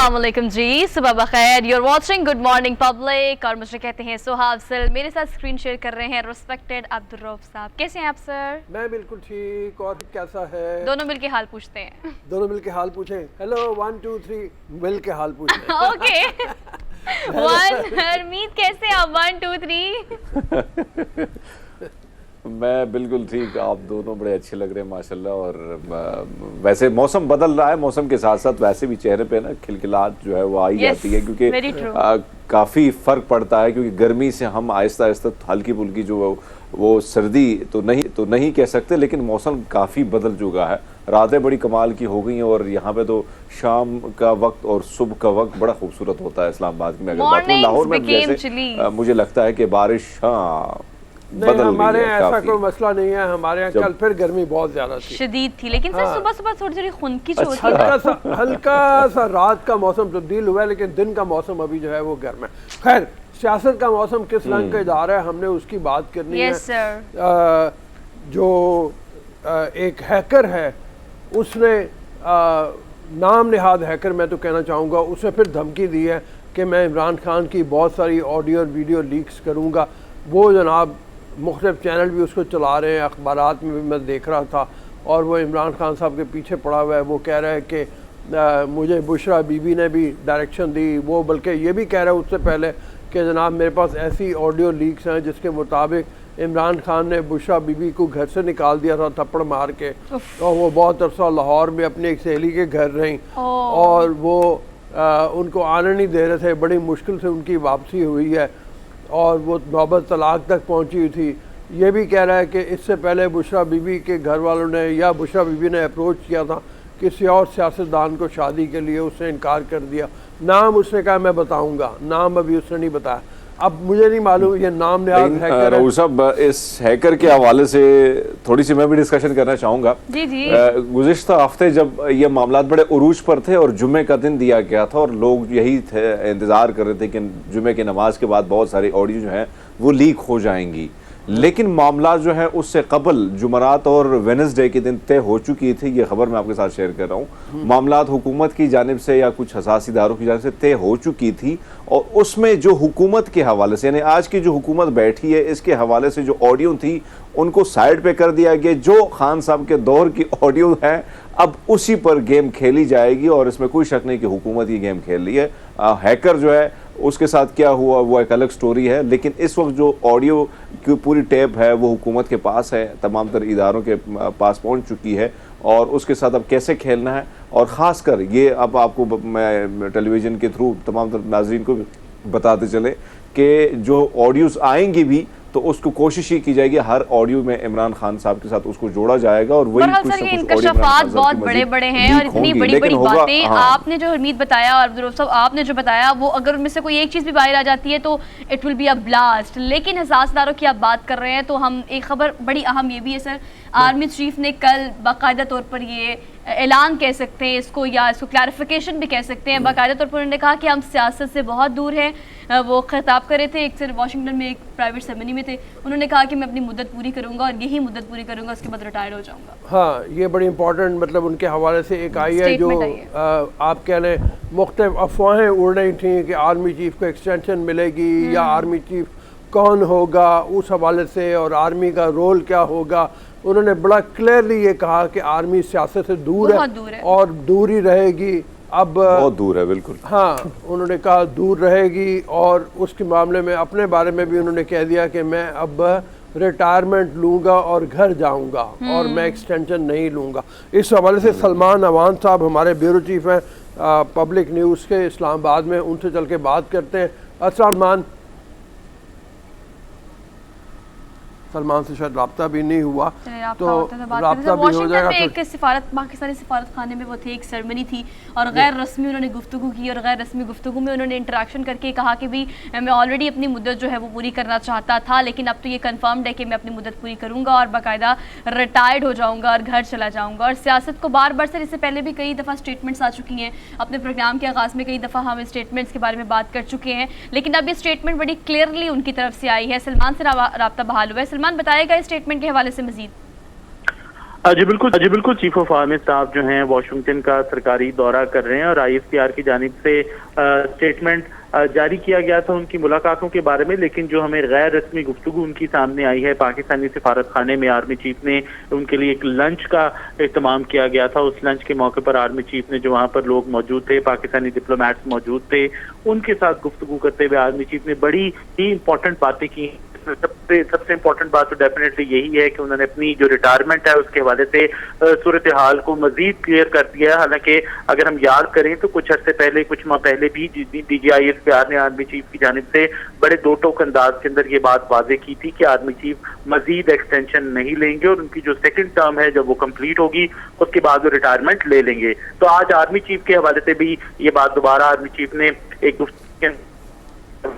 अस्सलाम वालेकुम जी, सुबह बखैर। You're watching good morning public और मुझे कहते हैं सुहाब सिल। मेरे साथ स्क्रीन शेयर कर रहे हैं रिस्पेक्टेड अब्दुल रऊफ साहब। कैसे हैं आप सर? मैं बिल्कुल ठीक। और कैसा है? दोनों मिलके हाल पूछते हैं। दोनों मिलके हाल पूछें। हेलो 1 2 3 मिलके हाल पूछें। ओके हरमीत कैसे हैं आप? 1 2 3 मैं बिल्कुल ठीक। आप दोनों बड़े अच्छे लग रहे हैं माशाल्लाह। और वैसे मौसम बदल रहा है, मौसम के साथ साथ वैसे भी चेहरे पे ना खिलखिलाहट जो है वो आई जाती है, क्योंकि काफ़ी फ़र्क पड़ता है। क्योंकि गर्मी से हम आहिस्ता आहिस्ता हल्की फुल्की जो वो सर्दी तो नहीं कह सकते, लेकिन मौसम काफ़ी बदल चुका है। रातें बड़ी कमाल की हो गई हैं और यहाँ पे तो शाम का वक्त और सुबह का वक्त बड़ा खूबसूरत होता है इस्लामाबाद में। अगर बात करूं लाहौर में जैसे मुझे लगता है कि बारिश नहीं, हमारे यहाँ ऐसा कोई मसला नहीं है। हमारे यहाँ कल फिर गर्मी बहुत ज्यादा थी, शदीद थी, लेकिन सर सुबह सुबह थोड़ी खुनकी अच्छा। होती है। हल्का सा रात का मौसम तब्दील हुआ है, लेकिन दिन का मौसम अभी जो है वो गर्म है। खैर, सियासत का मौसम किस रंग का जा रहा है, हमने उसकी बात करनी है। सर जो एक हैकर है, उसने नाम निहाद हैकर, मैं तो कहना चाहूँगा, उसने फिर धमकी दी है कि मैं इमरान खान की बहुत सारी ऑडियो और वीडियो लीक्स करूँगा। वो जनाब मुख्तलिफ चैनल भी उसको चला रहे हैं, अखबारात में भी मैं देख रहा था, और वो इमरान खान साहब के पीछे पड़ा हुआ है। वो कह रहा है कि मुझे बुशरा बीबी ने भी डायरेक्शन दी। वो बल्कि ये भी कह रहा है उससे पहले कि जनाब मेरे पास ऐसी ऑडियो लीक्स हैं जिसके मुताबिक इमरान खान ने बुशरा बीबी को घर से निकाल दिया था थप्पड़ मार के, और वो बहुत अरसा लाहौर में अपनी एक सहेली के घर रहीं, और वो उनको आने नहीं दे रहे थे। बड़ी मुश्किल से उनकी वापसी हुई है और वो नौबत तलाक तक पहुंची हुई थी। ये भी कह रहा है कि इससे पहले बुशरा बीबी के घर वालों ने या बुशरा बीबी ने अप्रोच किया था किसी और सियासतदान को शादी के लिए, उसने इनकार कर दिया। नाम उसने कहा मैं बताऊंगा, नाम अभी उसने नहीं बताया। अब मुझे नहीं मालूम ये नाम निहाद हैकर है। सब इस हैकर के हवाले से थोड़ी सी मैं भी डिस्कशन करना चाहूँगा। जी जी। गुज़िश्ता हफ्ते जब ये मामला बड़े उरूज पर थे और जुम्मे का दिन दिया गया था और लोग यही इंतज़ार कर रहे थे कि जुम्मे की नमाज के बाद बहुत सारी ऑडियो जो हैं वो लीक हो जाएंगी, लेकिन मामला जो है उससे कबल जुमरात और वेडनेसडे के दिन तय हो चुकी थी। ये खबर मैं आपके साथ शेयर कर रहा हूँ। मामला हुकूमत की जानिब से या कुछ हसास इदारों की जानिब से तय हो चुकी थी, और उसमें जो हुकूमत के हवाले से, यानी आज की जो हुकूमत बैठी है, इसके हवाले से जो ऑडियो थी उनको साइड पे कर दिया गया। जो खान साहब के दौर की ऑडियो है अब उसी पर गेम खेली जाएगी, और इसमें कोई शक नहीं कि हुकूमत ये गेम खेल रही है। हैकर जो है उसके साथ क्या हुआ वो एक अलग स्टोरी है, लेकिन इस वक्त जो ऑडियो की पूरी टेप है वो हुकूमत के पास है, तमाम तर इदारों के पास पहुंच चुकी है, और उसके साथ अब कैसे खेलना है। और ख़ास कर ये अब आपको मैं टेलीविज़न के थ्रू तमाम तर नाज़रीन को बताते चले कि जो ऑडियोज़ आएंगी भी तो उसको कोशिश ही की जाएगी हर ऑडियो में इमरान खान साहब के साथ उसको जोड़ा जाएगा, और वही कुछ सर ये इंकशाफात बहुत बड़े-बड़े हैं और इतनी बड़ी-बड़ी बातें आपने जो हरमीत बताया और अब्दुल रऊफ साहब आपने जो बताया, वो अगर उनमें से कोई एक चीज़ भी बाहर आ जाती है तो it will be a blast. लेकिन हसासदारों की आप बात कर रहे हैं तो हम एक खबर बड़ी अहम ये भी है सर, आर्मी चीफ ने कल बाकायदा तौर पर ये ऐलान कह सकते हैं इसको, या इसको क्लैरिफिकेशन भी कह सकते हैं, बाकायदा तौर पर उन्होंने कहा कि हम सियासत से बहुत दूर हैं। वो खिताब कर रहे थे एक सिर्फ वाशिंगटन में एक प्राइवेट सेरेमनी में थे, उन्होंने कहा कि मैं अपनी मुद्दत पूरी करूंगा और यही मुद्दत पूरी करूंगा, उसके बाद रिटायर हो जाऊंगा। हाँ, ये बड़ी इंपॉर्टेंट मतलब उनके हवाले से एक आई है जो आप कह लें मुख्तलिफ अफवाहें उड़ रही थी कि आर्मी चीफ को एक्सटेंशन मिलेगी या आर्मी चीफ कौन होगा उस हवाले से, और आर्मी का रोल क्या होगा। उन्होंने बड़ा क्लियरली ये कहा कि आर्मी सियासत से दूर है और दूर ही रहेगी। अब बहुत दूर है, बिल्कुल। हाँ, उन्होंने कहा दूर रहेगी, और उसके मामले में अपने बारे में भी उन्होंने कह दिया कि मैं अब रिटायरमेंट लूँगा और घर जाऊँगा और मैं एक्सटेंशन नहीं लूँगा। इस हवाले से सलमान अवान साहब हमारे ब्यूरो चीफ हैं पब्लिक न्यूज़ के इस्लामाबाद में, उनसे चल के बात करते हैं। अस्सलाम, सलमान से शायद राब्ता भी नहीं हुआ तो राब्ता भी हो जाएगा। एक सिफारत पाकिस्तानी सिफारत खाने में वो थे, एक सेरेमनी थी और गैर रस्मी उन्होंने गुफ्तगू की, और गैर रस्मी गुफ्तगू में उन्होंने इंटरेक्शन करके कहा कि भी मैं ऑलरेडी अपनी मुद्दत जो है वो पूरी करना चाहता था, लेकिन अब तो ये कन्फर्म्ड है कि मैं अपनी मुद्दत पूरी करूँगा और बाकायदा रिटायर्ड हो जाऊँगा और घर चला जाऊँगा। और सियासत को बार बार सर इससे पहले भी कई दफ़ा स्टेटमेंट्स आ चुकी हैं, अपने प्रोग्राम के आगाज़ में कई दफ़ा हम स्टेटमेंट्स के बारे में बात कर चुके हैं, लेकिन अब ये स्टेटमेंट बड़ी क्लियरली उनकी तरफ से आई है। सलमान से रब्ता बहाल हुआ है। सलमान बताएगा स्टेटमेंट के हवाले से मजीद। जी बिल्कुल चीफ ऑफ आर्मी स्टाफ जो हैं वाशिंगटन का सरकारी दौरा कर रहे हैं और ISPR की जानिब से स्टेटमेंट जारी किया गया था उनकी मुलाकातों के बारे में, लेकिन जो हमें गैर रस्मी गुफ्तगू उनकी सामने आई है, पाकिस्तानी सिफारत खाने में आर्मी चीफ ने उनके लिए एक लंच का एहतमाम किया गया था। उस लंच के मौके पर आर्मी चीफ ने, जो वहाँ पर लोग मौजूद थे, पाकिस्तानी डिप्लोमेट्स मौजूद थे, उनके साथ गुफ्तगू करते हुए आर्मी चीफ ने बड़ी ही इंपॉर्टेंट बातें की। सबसे इम्पोर्टेंट बात तो डेफिनेटली यही है कि उन्होंने अपनी जो रिटायरमेंट है उसके हवाले से सूरत हाल को मजीद क्लियर कर दिया है। हालांकि अगर हम याद करें तो कुछ अर्से पहले, कुछ माह पहले भी DG ISPR ने आर्मी चीफ की जानिब से बड़े दो टोक अंदाज के अंदर ये बात वाजे की थी कि आर्मी चीफ मजीद एक्सटेंशन नहीं लेंगे और उनकी जो सेकंड टर्म है जब वो कंप्लीट होगी उसके बाद वो रिटायरमेंट ले लेंगे। तो आज आर्मी चीफ के हवाले से भी ये बात दोबारा आर्मी चीफ ने एक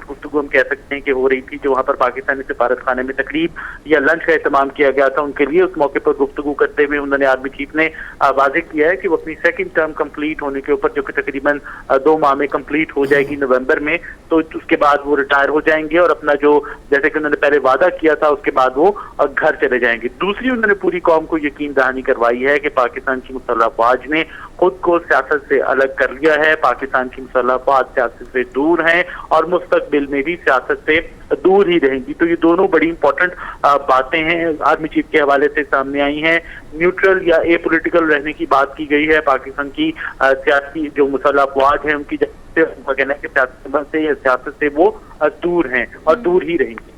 गुफ्तगू हम कह सकते हैं कि हो रही थी, जो वहाँ पर पाकिस्तानी सिफारत खाने में तकरीब या लंच का एहतमाम किया गया था उनके लिए। उस मौके पर गुफ्तगू करते हुए उन्होंने आर्मी चीफ ने वाज़ेह किया है कि वो अपनी सेकंड टर्म कंप्लीट होने के ऊपर, जो कि तकरीबन 2 माह में कंप्लीट हो जाएगी नवंबर में, तो उसके बाद वो रिटायर हो जाएंगे और अपना जो, जैसे कि उन्होंने पहले वादा किया था, उसके बाद वो घर चले जाएंगे। दूसरी, उन्होंने पूरी कौम को यकीन दहानी करवाई है कि पाकिस्तान की मुसल्लह अफवाज ने खुद को सियासत से अलग कर लिया है, पाकिस्तान की मुसल्लह अफवाज सियासत से दूर हैं और मुस्तकबिल में भी सियासत से दूर ही रहेंगी। तो ये दोनों बड़ी इंपॉर्टेंट बातें हैं आर्मी चीफ के हवाले से सामने आई हैं। न्यूट्रल या ए पॉलिटिकल रहने की बात की गई है। पाकिस्तान की सियासी जो मुसल्लह अफवाज हैं उनकी कहना है कि सियासत से वो दूर हैं और दूर ही रहेंगे।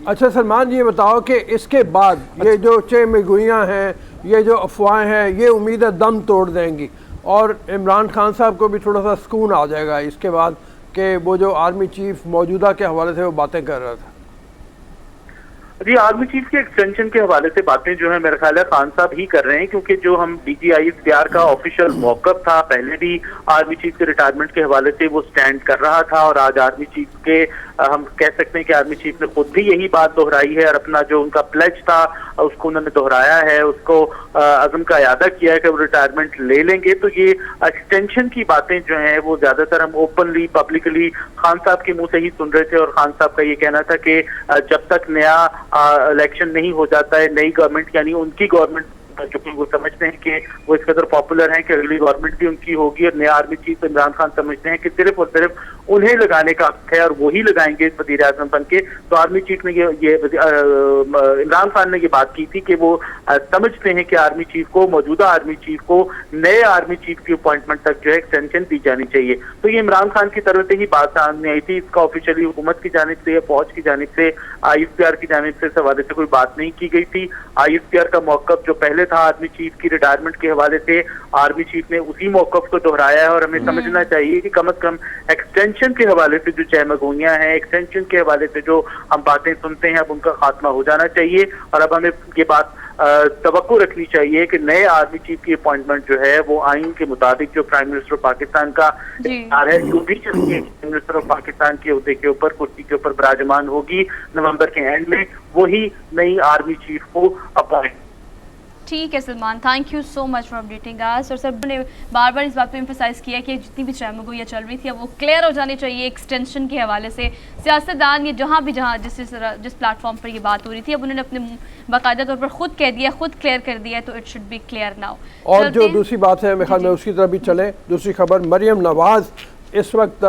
अच्छा सलमान, ये बताओ कि इसके बाद ये जो चेमगोइयाँ हैं, ये जो अफवाहें हैं, ये उम्मीद है दम तोड़ देंगी और इमरान खान साहब को भी थोड़ा सा सुकून आ जाएगा इसके बाद कि वो जो आर्मी चीफ मौजूदा के हवाले से वो बातें कर रहा था। जी, आर्मी चीफ के एक्सटेंशन के हवाले से बातें जो है मेरा ख्याल है खान साहब ही कर रहे हैं, क्योंकि जो हम DG ISPR का ऑफिशियल मौकफ था, पहले भी आर्मी चीफ के रिटायरमेंट के हवाले से वो स्टैंड कर रहा था और आज आर्मी चीफ के हम कह सकते हैं कि आर्मी चीफ ने खुद भी यही बात दोहराई है और अपना जो उनका प्लेज था उसको उन्होंने दोहराया है, उसको अज़म का यादा किया है कि वो रिटायरमेंट ले लेंगे। तो ये एक्सटेंशन की बातें जो हैं वो ज्यादातर हम ओपनली पब्लिकली खान साहब के मुंह से ही सुन रहे थे और खान साहब का ये कहना था कि जब तक नया इलेक्शन नहीं हो जाता है, नई गवर्नमेंट यानी उनकी गवर्नमेंट, क्योंकि वो समझते हैं कि वो इस कदर पॉपुलर हैं कि अगली गवर्नमेंट भी उनकी होगी और नया आर्मी चीफ इमरान खान समझते हैं कि सिर्फ और सिर्फ उन्हें लगाने का हक है और वो ही लगाएंगे वजीर आजम बन के। तो आर्मी चीफ ने ये इमरान खान ने ये बात की थी कि वो समझते हैं कि आर्मी चीफ को, मौजूदा आर्मी चीफ को नए आर्मी चीफ की अपॉइंटमेंट तक जो है एक्सटेंशन दी जानी चाहिए। तो ये इमरान खान की तरफ से ही बात सामने आई थी। इसका ऑफिशियली हुकूमत की जानिब से या फौज की जानिब से, ISPR की जानिब से इस हवाले से कोई बात नहीं की गई थी। ISPR का मौकफ जो पहले था आर्मी चीफ की रिटायरमेंट के हवाले से, आर्मी चीफ ने उसी मौकफ को दोहराया है और हमें समझना चाहिए कि कम अज कम एक्सटेंशन के हवाले से जो चहमगोइयां हैं, एक्सटेंशन के हवाले से जो हम बातें सुनते हैं, अब उनका खात्मा हो जाना चाहिए और अब हमें ये बात तवक्को रखनी चाहिए कि नए आर्मी चीफ की अपॉइंटमेंट जो है वो आइन के मुताबिक, जो प्राइम मिनिस्टर ऑफ पाकिस्तान का है, जो भी प्राइम मिनिस्टर ऑफ पाकिस्तान के ओहदे के ऊपर, कुर्सी के ऊपर विराजमान होगी नवंबर के एंड में, वही नई आर्मी चीफ को अपॉइंट। ठीक है Salman, thank you so much for updating us. और सब ने बार बार इस बात पे एम्फसाइज़ किया कि जितनी भी चहमगोइयाँ चल रही थी अब वो क्लियर हो जानी चाहिए एक्सटेंशन के हवाले से। सियासतदान ये जहाँ जिस प्लेटफॉर्म पर ये बात हो रही थी, अब उन्होंने अपने बाकायदा तौर पर खुद कह दिया, खुद क्लियर कर दिया, तो it should be clear now. और जो दूसरी बात है, मेरे ख्याल में उसकी तरफ भी चले। दूसरी खबर, मरियम नवाज इस वक्त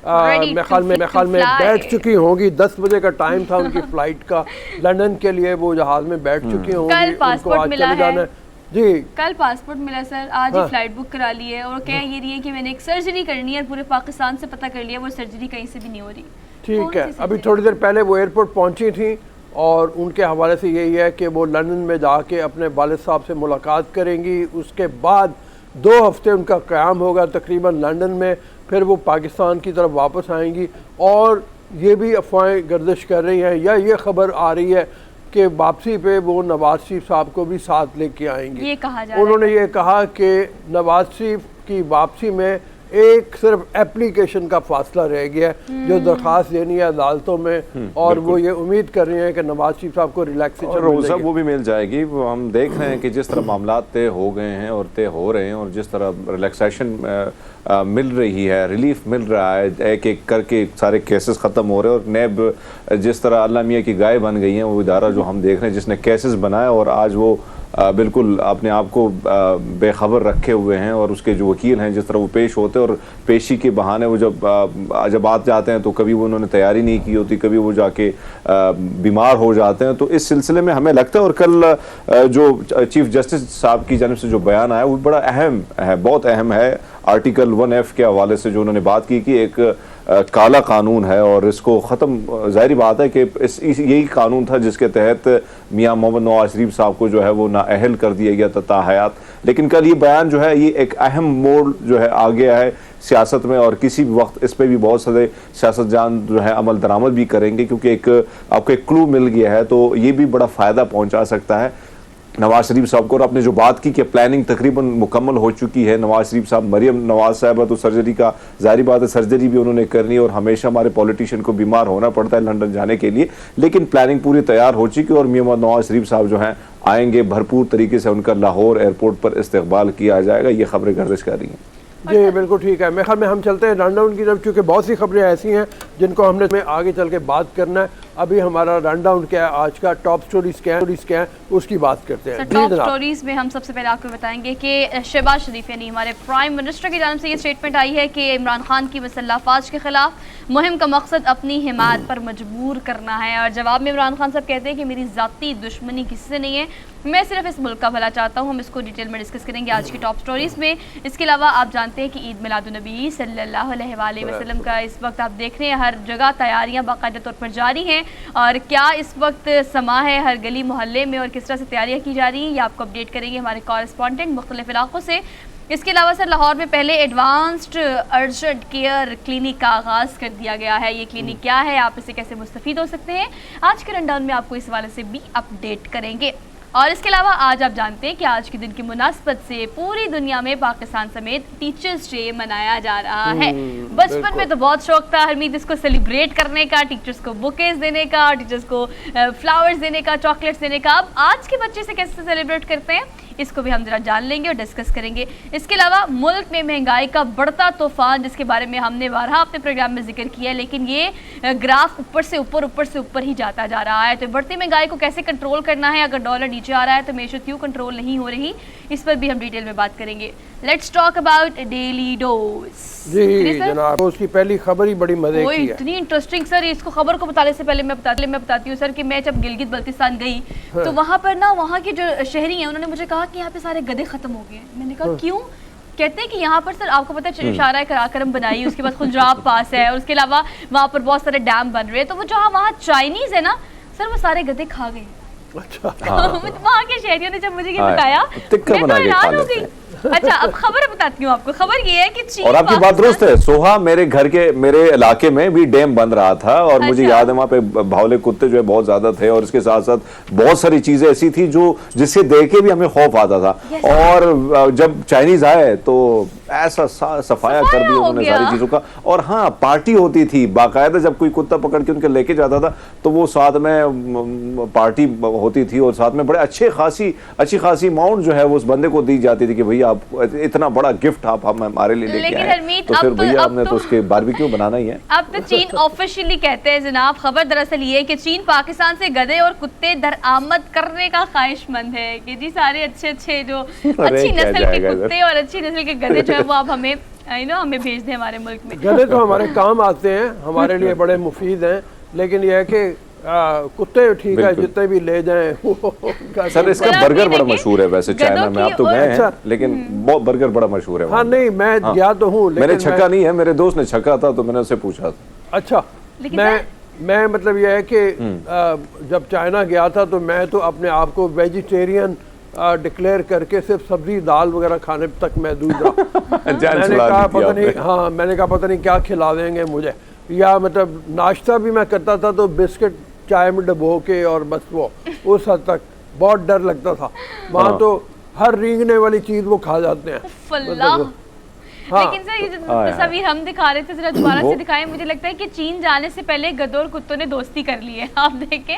मेरे ख्याल में बैठ चुकी होंगी। 10 बजे का टाइम था उनकी फ्लाइट का, लंदन के लिए वो जहाज में बैठ चुकी होंगी। कल पासपोर्ट मिला है जी, कल पासपोर्ट मिला सर, आज ही फ्लाइट बुक करा ली है और कह ये रही है कि मैंने एक सर्जरी करनी है, पूरे पाकिस्तान से पता कर लिया, वो सर्जरी कहीं से भी नहीं हो रही। ठीक है, अभी थोड़ी देर पहले वो एयरपोर्ट पहुंची थी और उनके हवाले से यही है कि वो लंदन में जाके अपने वालिद साहब से मुलाकात करेंगी। उसके बाद 2 हफ्ते उनका क़याम होगा तकरीबन लंदन में, फिर वो पाकिस्तान की तरफ वापस आएंगी। और ये भी अफवाहें गर्दिश कर रही हैं या ये खबर आ रही है कि वापसी पे वो नवाज शरीफ साहब को भी साथ लेके आएंगे। ये कहा जा रहा है। उन्होंने ये कहा कि नवाज शरीफ की वापसी में एक सिर्फ एप्लीकेशन का फासला रह गया है, जो दरख्वास्त देनी है अदालतों में, और वो ये उम्मीद कर रहे हैं कि नवाज शरीफ साहब को रिलैक्सेशन वो भी मिल जाएगी। वो हम देख रहे हैं कि जिस तरह मामला तय हो गए हैं और तय हो रहे हैं और जिस तरह रिलैक्सेशन मिल रही है, रिलीफ मिल रहा है, एक एक करके सारे केसेस ख़त्म हो रहे हैं। और नैब जिस तरह अल्लाह मियाँ की गाय बन गई हैं, वो इदारा जो हम देख रहे हैं जिसने केसेस बनाए और आज वो बिल्कुल अपने आप को बेखबर रखे हुए हैं, और उसके जो वकील हैं जिस तरह वो पेश होते हैं और पेशी के बहाने वो जब बात जाते हैं तो कभी वो उन्होंने तैयारी नहीं की होती, कभी वो जाके बीमार हो जाते हैं। तो इस सिलसिले में हमें लगता है, और कल जो चीफ जस्टिस साहब की जानिब से जो बयान आया वो बड़ा अहम है, बहुत अहम है। आर्टिकल 1F के हवाले से जो उन्होंने बात की कि एक काला कानून है और इसको ख़त्म, जाहिर बात है कि यही कानून था जिसके तहत मियां मोहम्मद नवाज शरीफ साहब को जो है वो नाअहल कर दिया गया था ताहयात। लेकिन कल ये बयान जो है ये एक अहम मोड़ जो है आ गया है सियासत में, और किसी भी वक्त इस पर भी बहुत सारे सियासतदान जो है अमल दरामद भी करेंगे, क्योंकि आपको एक क्लू मिल गया है, तो ये भी बड़ा फ़ायदा पहुँचा सकता है नवाज शरीफ साहब को। और आपने जो बात की कि प्लानिंग तकरीबन मुकम्मल हो चुकी है, नवाज शरीफ साहब, मरियम नवाज साहब तो सर्जरी का, जाहिर बात है सर्जरी भी उन्होंने करनी है, और हमेशा हमारे पॉलिटिशियन को बीमार होना पड़ता है लंदन जाने के लिए, लेकिन प्लानिंग पूरी तैयार हो चुकी है और मियां नवाज शरीफ साहब जो हैं आएंगे, भरपूर तरीके से उनका लाहौर एयरपोर्ट पर इस्तकबाल किया जाएगा। ये खबरें गर्दिश कर रही हैं। जी बिल्कुल ठीक है। मेरे ख्याल में हम चलते हैं रनडाउन की तरफ, क्योंकि बहुत सी खबरें ऐसी हैं जिनको हमने आगे चल के बात करना है। अभी हमारा रनडाउन क्या है, आज का टॉप स्टोरीज क्या है उसकी बात करते हैं। टॉप स्टोरीज में हम सबसे पहले आपको बताएंगे कि शहबाज शरीफ यानी हमारे प्राइम मिनिस्टर की जानिब से ये स्टेटमेंट आई है कि इमरान खान की मुसल्लह अफवाज के खिलाफ मुहिम का मकसद अपनी हिमायत पर मजबूर करना है। और जवाब में इमरान खान साहब कहते हैं कि मेरी ज़ाती दुश्मनी किसी से नहीं है, मैं सिर्फ इस मुल्क का भला चाहता हूँ। हम इसको डिटेल में डिस्कस करेंगे आज की टॉप स्टोरीज में। इसके अलावा आप जानते हैं कि ईद मिलादुन्नबी सल्लल्लाहु अलैहि वसल्लम का इस वक्त आप देख रहे हैं हर जगह तैयारियां बाकायदा तौर पर जारी हैं, और क्या इस वक्त समा है हर गली मोहल्ले में और किस तरह से तैयारियां की जा रही हैं, ये आपको अपडेट करेंगे हमारे कॉरेस्पॉन्डेंट मुख्तलिफ इलाकों से। इसके अलावा सर लाहौर में पहले एडवांस्ड अर्जेंट केयर क्लिनिक का आगाज़ कर दिया गया है। ये क्लिनिक क्या है, आप इसे कैसे मुस्तफ़ीद हो सकते हैं, आज के रनडाउन में आपको इस हवाले से भी अपडेट करेंगे। और इसके अलावा आज आप जानते हैं कि आज के दिन की मुनासबत से पूरी दुनिया में पाकिस्तान समेत टीचर्स डे मनाया जा रहा है। बचपन में तो बहुत शौक था हरमीत इसको सेलिब्रेट करने का, टीचर्स को बुकेज देने का, टीचर्स को फ्लावर्स देने का, चॉकलेट्स देने का। अब आज के बच्चे से कैसे सेलिब्रेट करते हैं इसको भी हम जरा जान लेंगे और डिस्कस करेंगे। इसके अलावा मुल्क में महंगाई का बढ़ता तूफान, जिसके बारे में हमने बारहा अपने प्रोग्राम में जिक्र किया है, लेकिन ये ग्राफ ऊपर से ऊपर ही जाता जा रहा है। तो बढ़ती महंगाई को कैसे कंट्रोल करना है, अगर डॉलर नीचे आ रहा है तो मेशत क्यों कंट्रोल नहीं हो रही, इस पर भी हम डिटेल में बात करेंगे। Let's talk about daily dose. जी जनाब, उसकी पहली खबर ही बड़ी मजे की है, इतनी इंटरेस्टिंग सर। इसको खबर को बताने से पहले मैं बताती हूँ सर कि मैं जब गिलगित बल्तिस्तान गई तो वहाँ पर ना, वहाँ के जो शहरी हैं उन्होंने मुझे कहा कि यहाँ पे सारे गधे खत्म हो गए। मैंने कहा क्यों? कहते हैं कि यहाँ पर सर आपको पता है शारा कराकरम बनाई, उसके बाद खुलराब पास है, और उसके अलावा वहाँ पर बहुत सारे डैम बन रहे हैं, तो वो जो वहाँ चाइनीज है ना सर, वो सारे गधे खा गए। अच्छा वहाँ के शहरियों ने जब मुझे ये बताया मैं तो हैरान हो गई। अच्छा अब खबर बताती हूँ आपको। खबर ये है कि चीन, और आपकी बात दुरुस्त है सोहा, मेरे इलाके में भी डैम बन रहा था, और मुझे याद है वहाँ पे भावले कुत्ते जो है बहुत ज्यादा थे, और इसके साथ साथ बहुत सारी चीजें ऐसी थी जो जिससे देख के भी हमें खौफ आता था। और जब चाइनीज आए तो ऐसा सफाया कर दिया उन्होंने सारी चीजों का। और हाँ, पार्टी होती थी बाकायदा, जब कोई कुत्ता पकड़ के उनके लेके जाता था तो वो साथ में पार्टी होती थी, और साथ में बड़े अच्छी खासी अमाउंट जो है वो उस बंदे को दी जाती थी कि भैया आप इतना बड़ा गिफ्ट आप हमारे लिए लेके आए, तो फिर भैया हमने तो उसके बारबेक्यू बनाना ही है। अब तो चीन ऑफिशियली कहते हैं जनाब, खबर दरअसल ये है कि चीन पाकिस्तान से गधे और कुत्ते दरआमद करने का ख्वाहिशमंद है कि जी सारे अच्छे जो अच्छी नस्ल के कुत्ते और अच्छी नस्ल के गधे जो है वो आप हमें हमें भेज दें हमारे मुल्क में। गधे तो हमारे काम आते हैं, हमारे लिए बड़े मुफीद हैं, लेकिन यह है कि कुत्ते ठीक है जितने भी ले जाएं सर इसका बर्गर बड़ा मशहूर है वैसे चाइना में, आप तो गए हैं लेकिन बहुत बर्गर बड़ा मशहूर है। हाँ नहीं मैं गया तो हूँ, मैंने छक्का नहीं है, मेरे दोस्त ने छक्का था तो मैंने उससे पूछा था। अच्छा मैं मतलब यह है कि जब चाइना गया था तो मैं तो अपने आप को वेजिटेरियन डिक्लेयर करके सिर्फ सब्जी दाल वगैरह खाने तक महदूद रहा। मैंने कहा पता नहीं क्या खिला देंगे मुझे, या मतलब नाश्ता भी मैं करता था तो बिस्किट चाय में डबो के, और बस वो उस हद तक बहुत डर लगता था। वहाँ तो हर रेंगने वाली चीज वो खा जाते हैं। लेकिन सर ये जो तस्वीर हम दिखा रहे थे जरा दोबारा से दिखाएं, मुझे लगता है कि चीन जाने से पहले गधों और कुत्तों ने दोस्ती कर ली है। आप देखें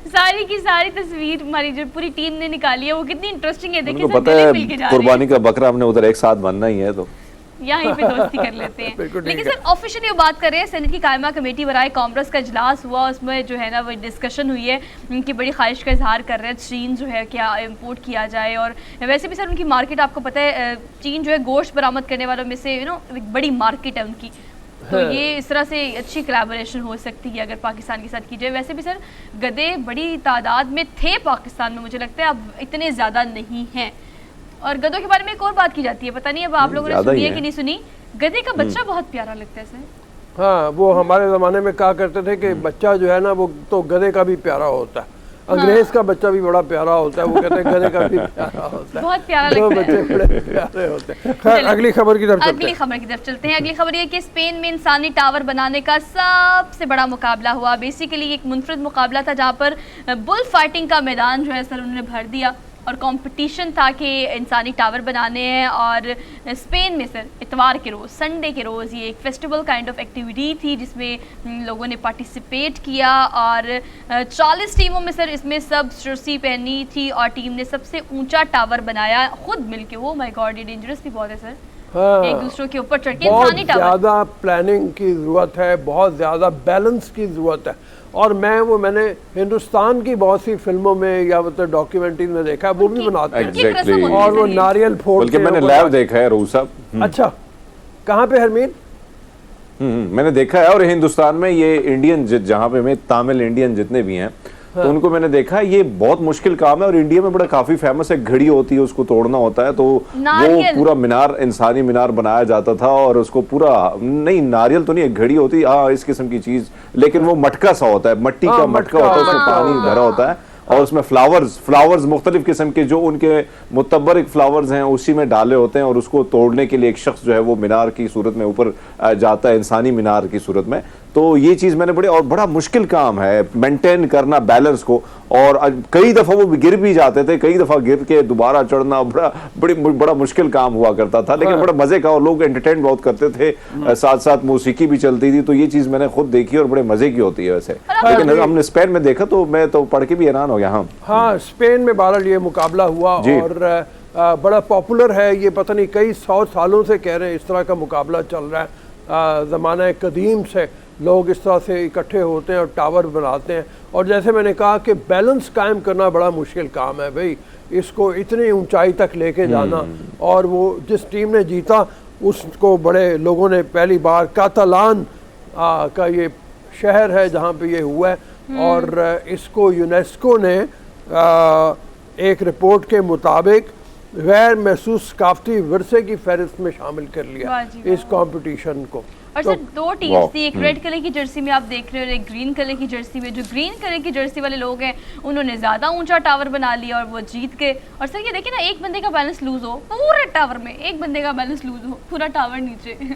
सारी की सारी तस्वीर हमारी जो पूरी टीम ने निकाली है वो कितनी इंटरेस्टिंग है। देखिए पता है कुर्बानी का बकरा हमने उधर एक साथ बनना ही है, तो यहीं पे दोस्ती कर लेते हैं। बिल्कुल ठीक लेकिन है। सर ऑफिशियली बात करें, सेनेट की कायमा कमेटी बराए कांग्रेस का इजलास हुआ, उसमें जो है ना वो डिस्कशन हुई है, उनकी बड़ी ख्वाहिश का इजहार कर रहे हैं चीन जो है क्या इम्पोर्ट किया जाए। और वैसे भी सर उनकी मार्केट आपको पता है, चीन जो है गोश्त बरामद करने वालों में से एक बड़ी मार्केट है उनकी, तो ये इस तरह से अच्छी कोलैबोरेशन हो सकती है अगर पाकिस्तान के साथ की जाए। वैसे भी सर गधे बड़ी तादाद में थे पाकिस्तान में, मुझे लगता है अब इतने ज़्यादा नहीं हैं। और गधों के बारे में एक और बात की जाती है, पता नहीं अब आप लोगों ने सुनी है कि नहीं सुनी, गधे का बच्चा बहुत प्यारा लगता है सर। हाँ, वो हमारे ज़माने में कहा करते थे कि बच्चा जो है ना वो तो गधे का भी प्यारा होता है, अंग्रेज का बच्चा भी बड़ा प्यारा होता है, वो कहते हैं गधे का भी प्यारा होता है, बहुत प्यारा दो लगता है। बच्चे बड़े प्यारे होते हैं। खैर अगली खबर की तरफ चलते अगली हैं। खबर की तरफ चलते हैं। अगली खबर ये कि स्पेन में इंसानी टावर बनाने का सबसे बड़ा मुकाबला हुआ। बेसिकली एक मुनफरद मुकाबला था जहाँ पर बुल फाइटिंग का मैदान जो है सर उन्होंने भर दिया और कंपटीशन था कि इंसानी टावर बनाने हैं। और स्पेन में सर इतवार के रोज़, संडे के रोज़ ये एक फेस्टिवल काइंड ऑफ एक्टिविटी थी जिसमें लोगों ने पार्टिसिपेट किया। और 40 टीमों में सर इसमें सब जर्सी पहनी थी और टीम ने सबसे ऊंचा टावर बनाया खुद मिलके। वो माय गॉड, ये डेंजरस भी बहुत है सर। हाँ, एक दूसरों के ऊपर चढ़ के बहुत इंसानी टावर। ज़्यादा प्लानिंग की ज़रूरत है, बहुत ज़्यादा बैलेंस की ज़रूरत है। और मैंने हिंदुस्तान की बहुत सी फिल्मों में या मतलब डॉक्यूमेंट्रीज में देखा है, वो भी बनाते हैं। Exactly। और वो नारियल फोड़ बल्कि के मैंने ऊपर लाइव देखा है रोज साहब। अच्छा, कहाँ पे हरमीन? मैंने देखा है। और हिंदुस्तान में ये इंडियन जहाँ पे मैं तमिल इंडियन जितने भी हैं तो उनको मैंने देखा है, ये बहुत मुश्किल काम है। और इंडिया में बड़ा काफी फेमस है, घड़ी होती है उसको तोड़ना होता है, तो वो पूरा मीनार, इंसानी मीनार बनाया जाता था और उसको पूरा, नहीं नारियल तो नहीं है, घड़ी होती है, हाँ इस किस्म की चीज, लेकिन वो मटका सा होता है, मट्टी का मटका होता है, उसमें पानी भरा होता है और उसमें फ्लावर्स मुख्तलिफ किस्म के जो उनके मुतबरिक फ्लावर्स हैं उसी में डाले होते हैं। और उसको तोड़ने के लिए एक शख्स जो है वो मीनार की सूरत में ऊपर जाता है, इंसानी मीनार की सूरत में। तो ये चीज़ मैंने बड़ा मुश्किल काम है मेंटेन करना बैलेंस को। और कई दफ़ा वो गिर भी जाते थे, कई दफ़ा गिर के दोबारा चढ़ना बड़ा मुश्किल काम हुआ करता था, लेकिन बड़ा मज़े का, और लोग एंटरटेन बहुत करते थे, साथ साथ मौसीकी भी चलती थी। तो ये चीज़ मैंने खुद देखी और बड़े मज़े की होती है वैसे। लेकिन हमने स्पेन में देखा तो मैं तो पढ़ के भी हैरान हो गया। हाँ, स्पेन में बहरहाल ये मुकाबला हुआ और बड़ा पॉपुलर है ये, पता नहीं कई 100 सालों से कह रहे हैं इस तरह का मुकाबला चल रहा है। ज़माना कदीम से लोग इस तरह से इकट्ठे होते हैं और टावर बनाते हैं। और जैसे मैंने कहा कि बैलेंस कायम करना बड़ा मुश्किल काम है भाई, इसको इतनी ऊंचाई तक लेके जाना। और वो जिस टीम ने जीता उसको बड़े लोगों ने पहली बार, कातालान का ये शहर है जहाँ पे ये हुआ है, और इसको यूनेस्को ने एक रिपोर्ट के मुताबिक गैर महसूस सकाफती विरसे की फहरिस्त में शामिल कर लिया इस कंपटीशन को। और सर दो टीम्स थी, एक रेड कलर की जर्सी में आप देख रहे हो और एक ग्रीन कलर की जर्सी में। जो ग्रीन कलर की जर्सी वाले लोग हैं उन्होंने ज़्यादा ऊंचा टावर बना लिया और वो जीत गए। और सर ये देखिए ना, एक बंदे का बैलेंस लूज हो पूरे टावर में, एक बंदे का बैलेंस लूज हो पूरा टावर नीचे।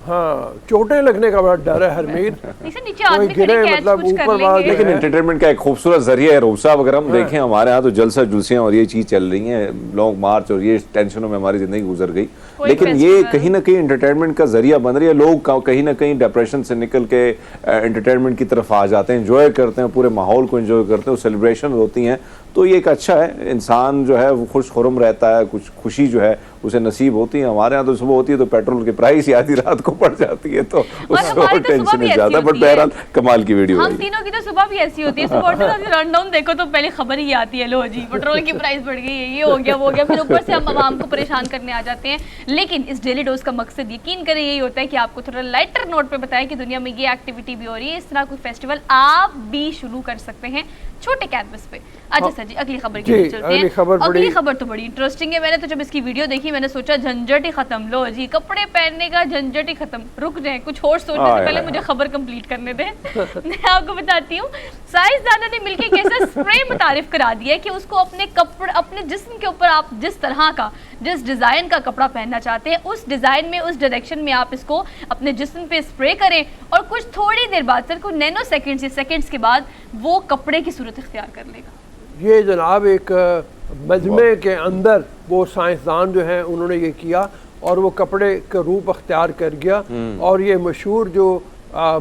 हाँ, चोटें लगने का बड़ा डर है हरमीत, नीचे आदमी खड़े मतलब कुछ कर ऊपर लेंगे। लेकिन एंटरटेनमेंट का एक खूबसूरत जरिया है रोज़ साहब। अगर हम देखें हमारे यहाँ तो जलसा जुलसियाँ और ये चीज़ चल रही हैं, लॉन्ग मार्च और ये टेंशनों में हमारी ज़िंदगी गुजर गई, लेकिन ये कहीं ना कहीं एंटरटेनमेंट का जरिया बन रही है। लोग कहीं ना कहीं डिप्रेशन से निकल के एंटरटेनमेंट की तरफ आ जाते हैं, एंजॉय करते हैं, पूरे माहौल को एंजॉय करते हैं, सेलिब्रेशन होती हैं। तो ये एक अच्छा है, इंसान जो है वो खुश खुरम रहता है, कुछ खुशी जो है उसे नसीब होती है। हमारे यहाँ तो सुबह होती है तो पेट्रोल की प्राइस ही आधी रात को पड़ जाती है, तो उससे और टेंशन नहीं जाता। बट बहरहाल कमाल की वीडियो हम तीनों की तो सुबह भी ऐसी होती है, सुबह रन डाउन देखो तो पहले खबर ही आती है, लो जी पेट्रोल की प्राइस बढ़ गई है, ये हो गया वो हो गया, फिर ऊपर से हम आवाम को परेशान करने आ जाते हैं। लेकिन इस डेली डोज का मकसद यकीन करें यही होता है कि आपको थोड़ा लाइटर नोट पे बताएं कि दुनिया में ये एक्टिविटी भी हो रही है, इस तरह कोई फेस्टिवल आप भी शुरू कर सकते हैं छोटे कैनवस पे। अच्छा सर जी, अगली खबर की तरफ चलते हैं। अगली खबर तो बड़ी इंटरेस्टिंग है। मैंने तो जब इसकी वीडियो देखी मैंने सोचा झंझट ही खत्म, लो जी कपड़े पहनने का झंझट ही खत्म, रुक जाए कुछ और सोचने से पहले मुझे खबर कंप्लीट करने दें। मैं आपको बताती हूँ, साइंसदानों ने मिलकर एक ऐसा स्प्रे मुतारिफ करा दिया है कि उसको अपने कपड़े, अपने जिस्म के ऊपर आप जिस तरह का, जिस डिज़ाइन का कपड़ा पहनना चाहते हैं उस डिज़ाइन में, उस डायरेक्शन में आप इसको अपने जिस्म पे स्प्रे करें और कुछ थोड़ी देर बाद, सर कुछ नैनो सेकेंड्स या सेकेंड्स के बाद वो कपड़े की सूरत इख्तियार कर लेगा। ये जनाब एक मजमे के अंदर वो साइंसदान जो हैं उन्होंने ये किया और वो कपड़े का रूप अख्तियार कर गया। और ये मशहूर जो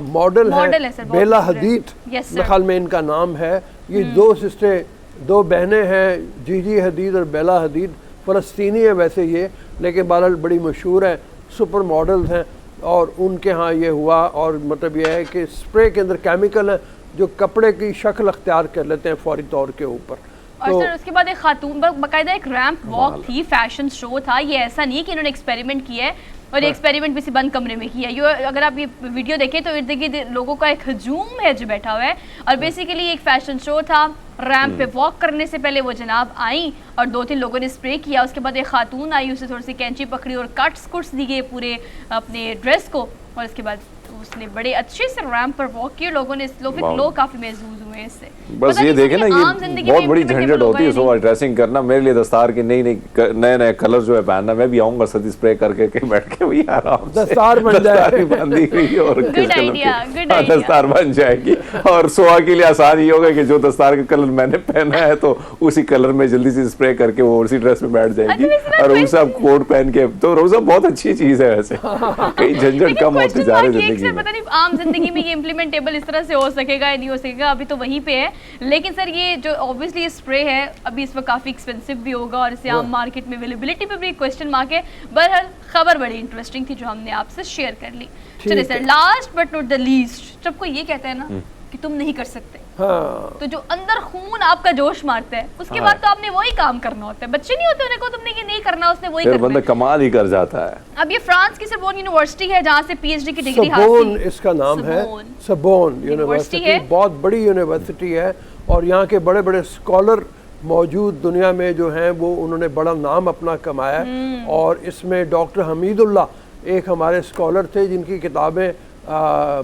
मॉडल है बेला हदीद, मेरे ख्याल में इनका नाम है। ये दो सिस्टर, दो बहनें हैं, जीजी हदीद और बेला हदीद। फ़लस्तीनी है वैसे ये, लेकिन बहरहाल बड़ी मशहूर है। सुपर मॉडल्स हैं और उनके यहाँ ये हुआ। और मतलब ये है कि स्प्रे के अंदर केमिकल है जो कपड़े की शक्ल अख्तियार कर लेते हैं फौरी तौर के ऊपर। और सर उसके बाद एक खातून बाकायदा एक रैंप वॉक थी, फैशन शो था। ये ऐसा नहीं कि इन्होंने एक्सपेरिमेंट किया है और ये एक्सपेरिमेंट किसी बंद कमरे में किया है। अगर आप ये वीडियो देखें तो इर्द गिर्द लोगों का एक हजूम है जो बैठा हुआ है और बेसिकली एक फैशन शो था। रैंप पे वॉक करने से पहले वो जनाब आई और 2-3 लोगों ने स्प्रे किया। उसके बाद एक खातून आई, उसे थोड़ी सी कैंची पकड़ी और कट्स कुट्स दी गए पूरे अपने ड्रेस को और उसके बाद उसने बड़े अच्छे से रैंप पर वॉक किए। लोगों ने लोग काफी महसूस हुए इससे। बस ये देखे ना, ये बहुत बड़ी झंझट होती है सुबह ड्रेसिंग करना। मेरे लिए दस्तार की नए कलर जो है पहनना, मैं भी आऊंगा सदी स्प्रे करके बैठ के वही आराम से दस्तार बन जाए बांधी हुई और गुड आइडिया दस्तार बन जाएगी। और सुबह के लिए आसान ये होगा कि जो दस्तार का कलर मैंने पहना है तो उसी कलर में जल्दी से स्प्रे करके वो उसी ड्रेस में बैठ जाएगी। और रोज़ साहब कोट पहन के, तो रोज़ साहब बहुत अच्छी चीज है वैसे, कई झंझट कम होती जा रही है जिंदगी में। पता नहीं आम जिंदगी में ये इम्प्लीमेंटेबल इस तरह से हो सकेगा या नहीं हो सकेगा, अभी तो वहीं पे है। लेकिन सर ये जो ऑब्वियसली ये स्प्रे है अभी इस वक्त काफ़ी एक्सपेंसिव भी होगा और इसे आम मार्केट में अवेलेबिलिटी पे भी क्वेश्चन मार्क है। बहरहाल खबर बड़ी इंटरेस्टिंग थी जो हमने आपसे शेयर कर ली। चलिए sir, last but not the least, जब कोई ये कहता है ना कि तुम नहीं कर सकते, हाँ। तो जो अंदर खून आपका जोश मारता है उसके बाद तो आपने वही काम करना होता है। बच्चे नहीं होते उन्हें को तुमने ये नहीं करना, उसने वही करना बंदा कमाल ही कर जाता है। अब ये फ्रांस की सोर्बोन यूनिवर्सिटी है जहाँ से पीएचडी की डिग्री हासिल, इसका नाम है सोर्बोन यूनिवर्सिटी, बहुत बड़ी यूनिवर्सिटी है और यहाँ के बड़े बड़े स्कॉलर मौजूद दुनिया में जो हैं वो उन्होंने बड़ा नाम अपना कमाया है। और इसमें डॉक्टर हमीदुल्लाह एक हमारे स्कॉलर थे जिनकी किताबें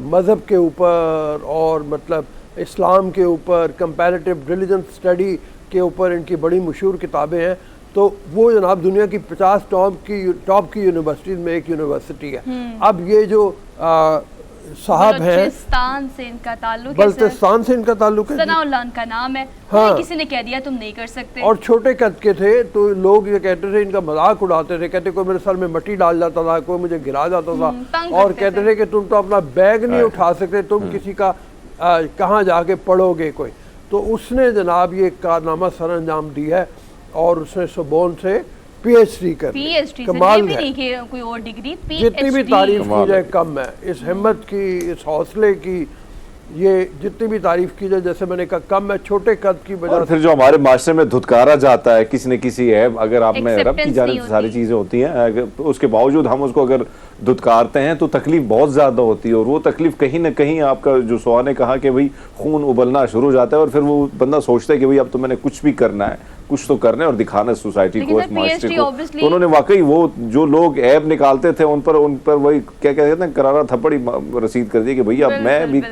मज़हब के ऊपर और मतलब इस्लाम के ऊपर, कंपैरेटिव रिलीजन स्टडी के ऊपर इनकी बड़ी मशहूर किताबें हैं। तो वो जनाब दुनिया की 50 टॉप की यूनिवर्सिटीज़ में एक यूनिवर्सिटी है। अब ये जो साहब हैं, बलूचिस्तान से इनका ताल्लुक है, बलूचिस्तान से इनका ताल्लुक है, सनाउल्लाह इनका नाम है। हाँ। किसी ने कह दिया तुम नहीं कर सकते और छोटे कद के थे तो लोग ये कहते थे, इनका मजाक उड़ाते थे, कहते कोई मेरे सर में मट्टी डाल जाता था, कोई मुझे गिरा जाता था और कहते थे कि तुम तो अपना बैग नहीं उठा सकते, तुम किसी का कहाँ जाके पढ़ोगे कोई। तो उसने जनाब ये कारनामा सर अंजाम दिया है और उसने सोर्बोन से पीएचडी कर ली। कमाल है, नहीं कि कोई और डिग्री, जितनी भी तारीफ की जाए कम है। इस हिम्मत की, इस हौसले की, ये जितनी भी तारीफ की जाए जैसे मैंने कहा कम है, छोटे कद की वजह। और फिर जो हमारे माशरे में धुतकारा जाता है किसी न किसी है, अगर आप में रब की जानिब से सारी चीजें होती हैं, उसके बावजूद हम उसको अगर धुतकारते हैं तो तकलीफ बहुत ज्यादा होती है। और वो तकलीफ कहीं ना कहीं आपका जो सुहा ने कहा कि भाई खून उबलना शुरू हो जाता है और फिर वो बंदा सोचता है कि भाई अब तो मैंने कुछ भी करना है, कुछ तो करना है और दिखाना है सोसाइटी को, इस माशरे को। तो उन्होंने वाकई वो जो लोग ऐब निकालते थे उन पर वही क्या कहते हैं करारा थप्पड़ी रसीद कर दी कि भैया अब मैं भी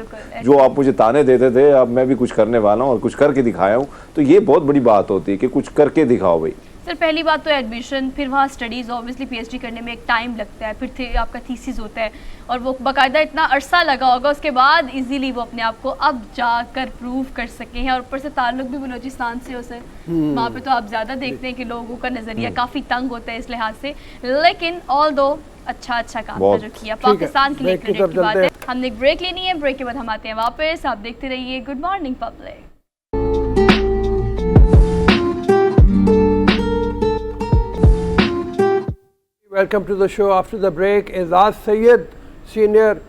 जो आप मुझे ताने देते थे अब मैं भी कुछ करने वाला हूँ और कुछ करके दिखाया हूँ। तो ये बहुत बड़ी बात होती है कि कुछ करके दिखाओ भाई। सर पहली बात तो एडमिशन, फिर वहाँ स्टडीज़, ऑब्वियसली पीएचडी करने में एक टाइम लगता है, फिर आपका थीसिस होता है और वो बाकायदा इतना अरसा लगा होगा, उसके बाद इजीली वो अपने आप को अब जाकर प्रूव कर सके हैं। और ऊपर से ताल्लुक भी बलूचिस्तान से हो सर, वहाँ पे तो आप ज़्यादा देखते हैं कि लोगों का नज़रिया काफ़ी तंग होता है इस लिहाज से। लेकिन ऑल दो अच्छा काम था जो किया पाकिस्तान के लिए क्रेडिट की बात है। हमने एक ब्रेक लेनी है, ब्रेक के बाद हम आते हैं वापस। आप देखते रहिए good morning public. Welcome to the show after the break. Ejaz Syed senior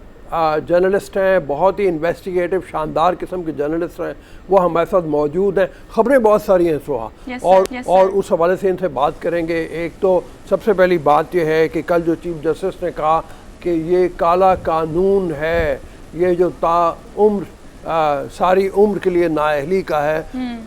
journalist हैं, बहुत ही इन्वेस्टिगेटिव शानदार किस्म के जर्नलिस्ट हैं, वो हमारे साथ मौजूद हैं। ख़बरें बहुत सारी हैं सुहा, और उस हवाले से इनसे बात करेंगे। एक तो सबसे पहली बात यह है कि कल जो चीफ जस्टिस ने कहा कि ये काला कानून है, ये जो ताउम्र सारी उम्र के लिए नाअहली का है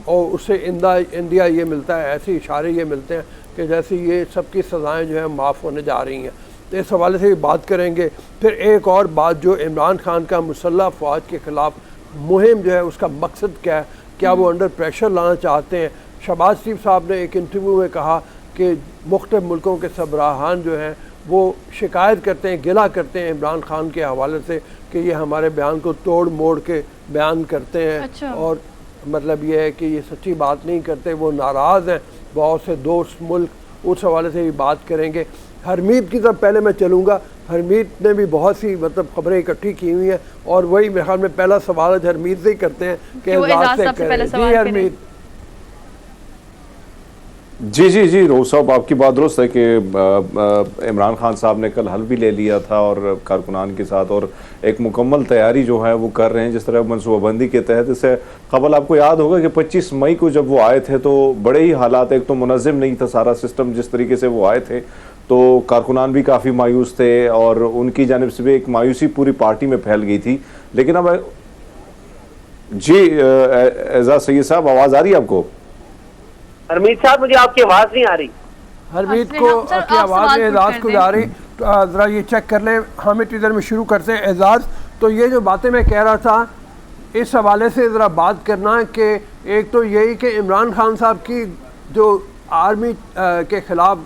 और उससे इंदिया ये मिलता है, ऐसे इशारे ये मिलते हैं कि जैसे ये सबकी सज़ाएँ जो हैं माफ़ होने जा रही हैं। तो इस हवाले से भी बात करेंगे। फिर एक और बात, जो इमरान खान का मुसल्लह फ़ौज के ख़िलाफ़ मुहिम जो है उसका मकसद क्या है, क्या वो अंडर प्रेशर लाना चाहते हैं। शहबाज शरीफ साहब ने एक इंटरव्यू में कहा कि मुख्तलिफ़ मुल्कों के सरबराहान जो हैं वो शिकायत करते हैं, गिला करते हैं इमरान खान के हवाले से कि ये हमारे बयान को तोड़ मोड़ के बयान करते हैं। अच्छा। और मतलब ये है कि ये सच्ची बात नहीं करते, वो नाराज़ हैं बहुत से दोस्त मुल्क, उस हवाले से भी बात करेंगे। हरमीत की तरफ पहले मैं चलूँगा। हरमीत ने भी बहुत सी मतलब खबरें इकट्ठी की हुई हैं और वही मेरे ख्याल में पहला सवाल आज हरमीत से ही करते हैं कि एजाज से करें। जी हरमीत। जी जी जी, रोज़ साहब आपकी बात दुरुस्त है कि इमरान खान साहब ने कल हल भी ले लिया था और कारकुनान के साथ, और एक मुकम्मल तैयारी जो है वो कर रहे हैं जिस तरह मनसूबाबंदी के तहत। इससे कबल आपको याद होगा कि 25 मई को जब वो आए थे तो बड़े ही हालात, एक तो मुनज़्ज़म नहीं था सारा सिस्टम जिस तरीके से वो आए थे, तो कारकुनान भी काफ़ी मायूस थे और उनकी जानिब से भी एक मायूसी पूरी पार्टी में फैल गई थी। लेकिन अब जी एजाज सैयद साहब, आवाज़ आ रही है आपको? हरमीत साहब, मुझे आपकी आवाज नहीं आ रही। हरमीत सर, को सर, आपकी आप आवाज़ सवाल में पूछ एजाज कर को दें। जा रही, ज़रा ये चेक कर लें। हामिद इधर में शुरू करते हैं। एजाज, तो ये जो बातें मैं कह रहा था इस हवाले से ज़रा बात करना कि एक तो यही कि इमरान खान साहब की जो आर्मी के ख़िलाफ़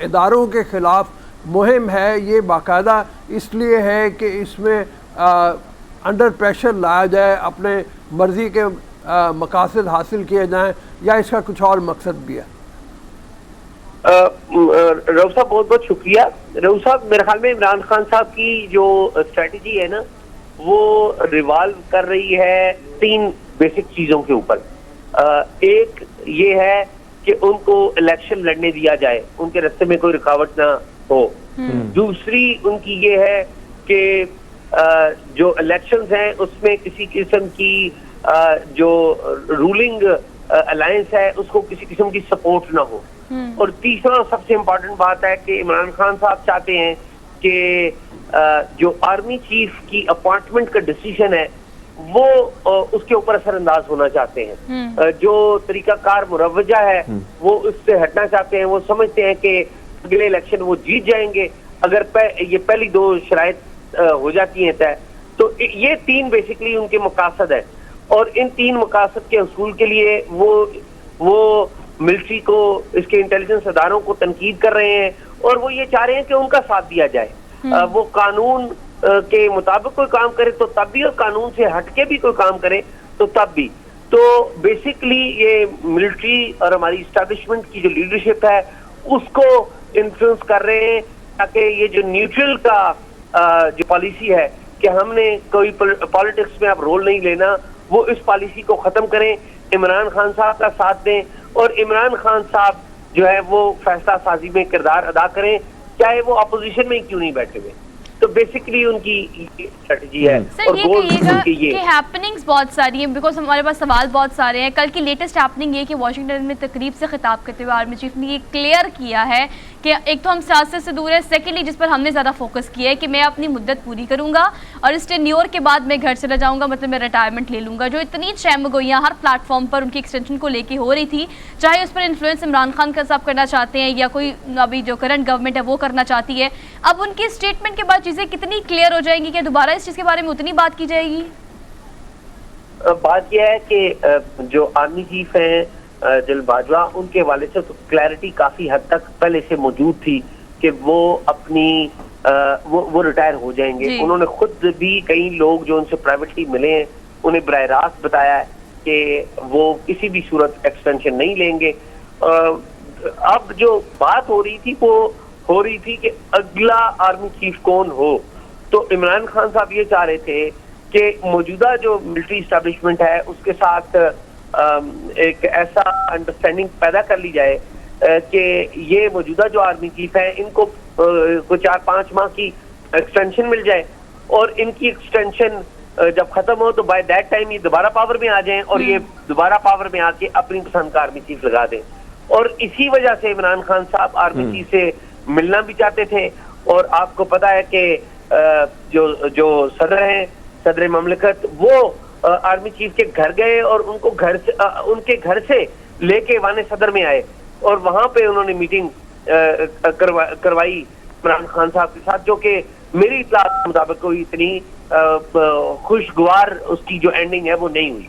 इदारों के ख़िलाफ़ मुहिम है, ये बाकायदा इसलिए है कि इसमें अंडर प्रेशर लाया जाए, अपने मर्ज़ी के मकासद हासिल किए जाएं, या इसका कुछ और मकसद भी है? रऊफ साहब, बहुत बहुत शुक्रिया। रऊफ साहब, मेरे ख्याल में इमरान खान साहब की जो स्ट्रेटजी है ना, वो रिवॉल्व कर रही है 3 बेसिक चीजों के ऊपर। एक ये है कि उनको इलेक्शन लड़ने दिया जाए, उनके रास्ते में कोई रुकावट ना हो। दूसरी उनकी ये है कि जो इलेक्शंस हैं उसमें किसी किस्म की जो रूलिंग अलायंस है उसको किसी किस्म की सपोर्ट ना हो। और तीसरा सबसे इम्पोर्टेंट बात है कि इमरान खान साहब चाहते हैं कि जो आर्मी चीफ की अपॉइंटमेंट का डिसीजन है वो उसके ऊपर असरअंदाज होना चाहते हैं। जो तरीकाकार मुरवजा है वो उससे हटना चाहते हैं। वो समझते हैं कि अगले इलेक्शन वो जीत जाएंगे अगर ये पहली 2 शराइत हो जाती हैं तय। तो ये 3 बेसिकली उनके मकासद है, और इन 3 मकासद के हसूल के लिए वो मिलिट्री को, इसके इंटेलिजेंस अदारों को तनकीद कर रहे हैं, और वो ये चाह रहे हैं कि उनका साथ दिया जाए। वो कानून के मुताबिक कोई काम करे तो तब भी, और कानून से हटके भी कोई काम करे तो तब भी। तो बेसिकली ये मिलिट्री और हमारी इस्टेब्लिशमेंट की जो लीडरशिप है उसको इन्फ्लुएंस कर रहे हैं, ताकि ये जो न्यूट्रल का जो पॉलिसी है कि हमने कोई पॉलिटिक्स में अब रोल नहीं लेना, वो इस पॉलिसी को खत्म करें, इमरान खान साहब का साथ दें, और इमरान खान साहब जो है वो फैसला साजी में किरदार अदा करें, चाहे वो अपोजिशन में क्यों नहीं बैठे हुए। तो बेसिकली उनकी स्ट्रेटजी है। सर, और ये गोल कहिएगा उनके ये कि हैपनिंग्स बहुत सारी हैं, बिकॉज हमारे पास सवाल बहुत सारे हैं। कल की लेटेस्ट हैपनिंग ये कि वाशिंगटन में तकरीब से खिताब करते हुए आर्मी चीफ ने ये क्लियर किया है कि एक तो हम सियासत से दूर है, सेकेंडली जिस पर हमने ज़्यादा फोकस किया है कि मैं अपनी मुद्दत पूरी करूंगा और इस टेन्योर के बाद मैं घर चला जाऊंगा, मतलब मैं रिटायरमेंट ले लूंगा। जो इतनी चैमगोइयाँ हर प्लेटफॉर्म पर उनकी एक्सटेंशन को लेके हो रही थी, चाहे उस पर इन्फ्लुएंस इमरान खान का साहब करना चाहते हैं या कोई अभी जो करंट गवर्नमेंट है वो करना चाहती है, अब उनके स्टेटमेंट के बाद चीज़ें कितनी क्लियर हो जाएंगी? क्या दोबारा इस चीज़ के बारे में उतनी बात की जाएगी? बात यह है कि जो आर्मी चीफ हैं जनरल बाजवा, उनके हवाले से तो क्लैरिटी काफी हद तक पहले से मौजूद थी कि वो अपनी वो रिटायर हो जाएंगे। उन्होंने खुद भी कई लोग जो उनसे प्राइवेटली मिले हैं उन्हें बराह रास्त बताया है कि वो किसी भी सूरत एक्सटेंशन नहीं लेंगे। अब जो बात हो रही थी वो हो रही थी कि अगला आर्मी चीफ कौन हो। तो इमरान खान साहब ये चाह रहे थे कि मौजूदा जो मिलिट्री इस्टेब्लिशमेंट है उसके साथ एक ऐसा अंडरस्टैंडिंग पैदा कर ली जाए कि ये मौजूदा जो आर्मी चीफ है इनको कोई 4-5 माह की एक्सटेंशन मिल जाए, और इनकी एक्सटेंशन जब खत्म हो तो बाय दैट टाइम ये दोबारा पावर में आ जाएं और ये दोबारा पावर में आके अपनी पसंद का आर्मी चीफ लगा दें। और इसी वजह से इमरान खान साहब आर्मी चीफ से मिलना भी चाहते थे। और आपको पता है कि जो सदर हैं, सदर ममलिकत, वो आर्मी चीफ के घर गए और उनको उनके घर से लेके वाने सदर में आए और वहां पे उन्होंने मीटिंग करवाई इमरान खान साहब के साथ, जो कि मेरी इत्तला के मुताबिक कोई इतनी खुशगवार उसकी जो एंडिंग है वो नहीं हुई।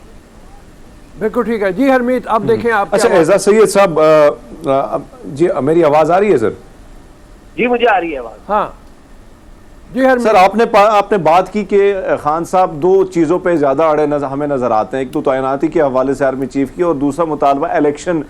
बिल्कुल ठीक है जी हरमीत, अब देखें आप। अच्छा एजाज सैयद साहब जी, मेरी आवाज आ रही है सर? जी मुझे आ रही है आवाज। हाँ जी हर सर आपने बात की कि खान साहब दो चीज़ों पे ज़्यादा अड़े हमें नज़र आते हैं। एक तो तैनाती के हवाले से आर्मी चीफ की, और दूसरा मुतालबा इलेक्शन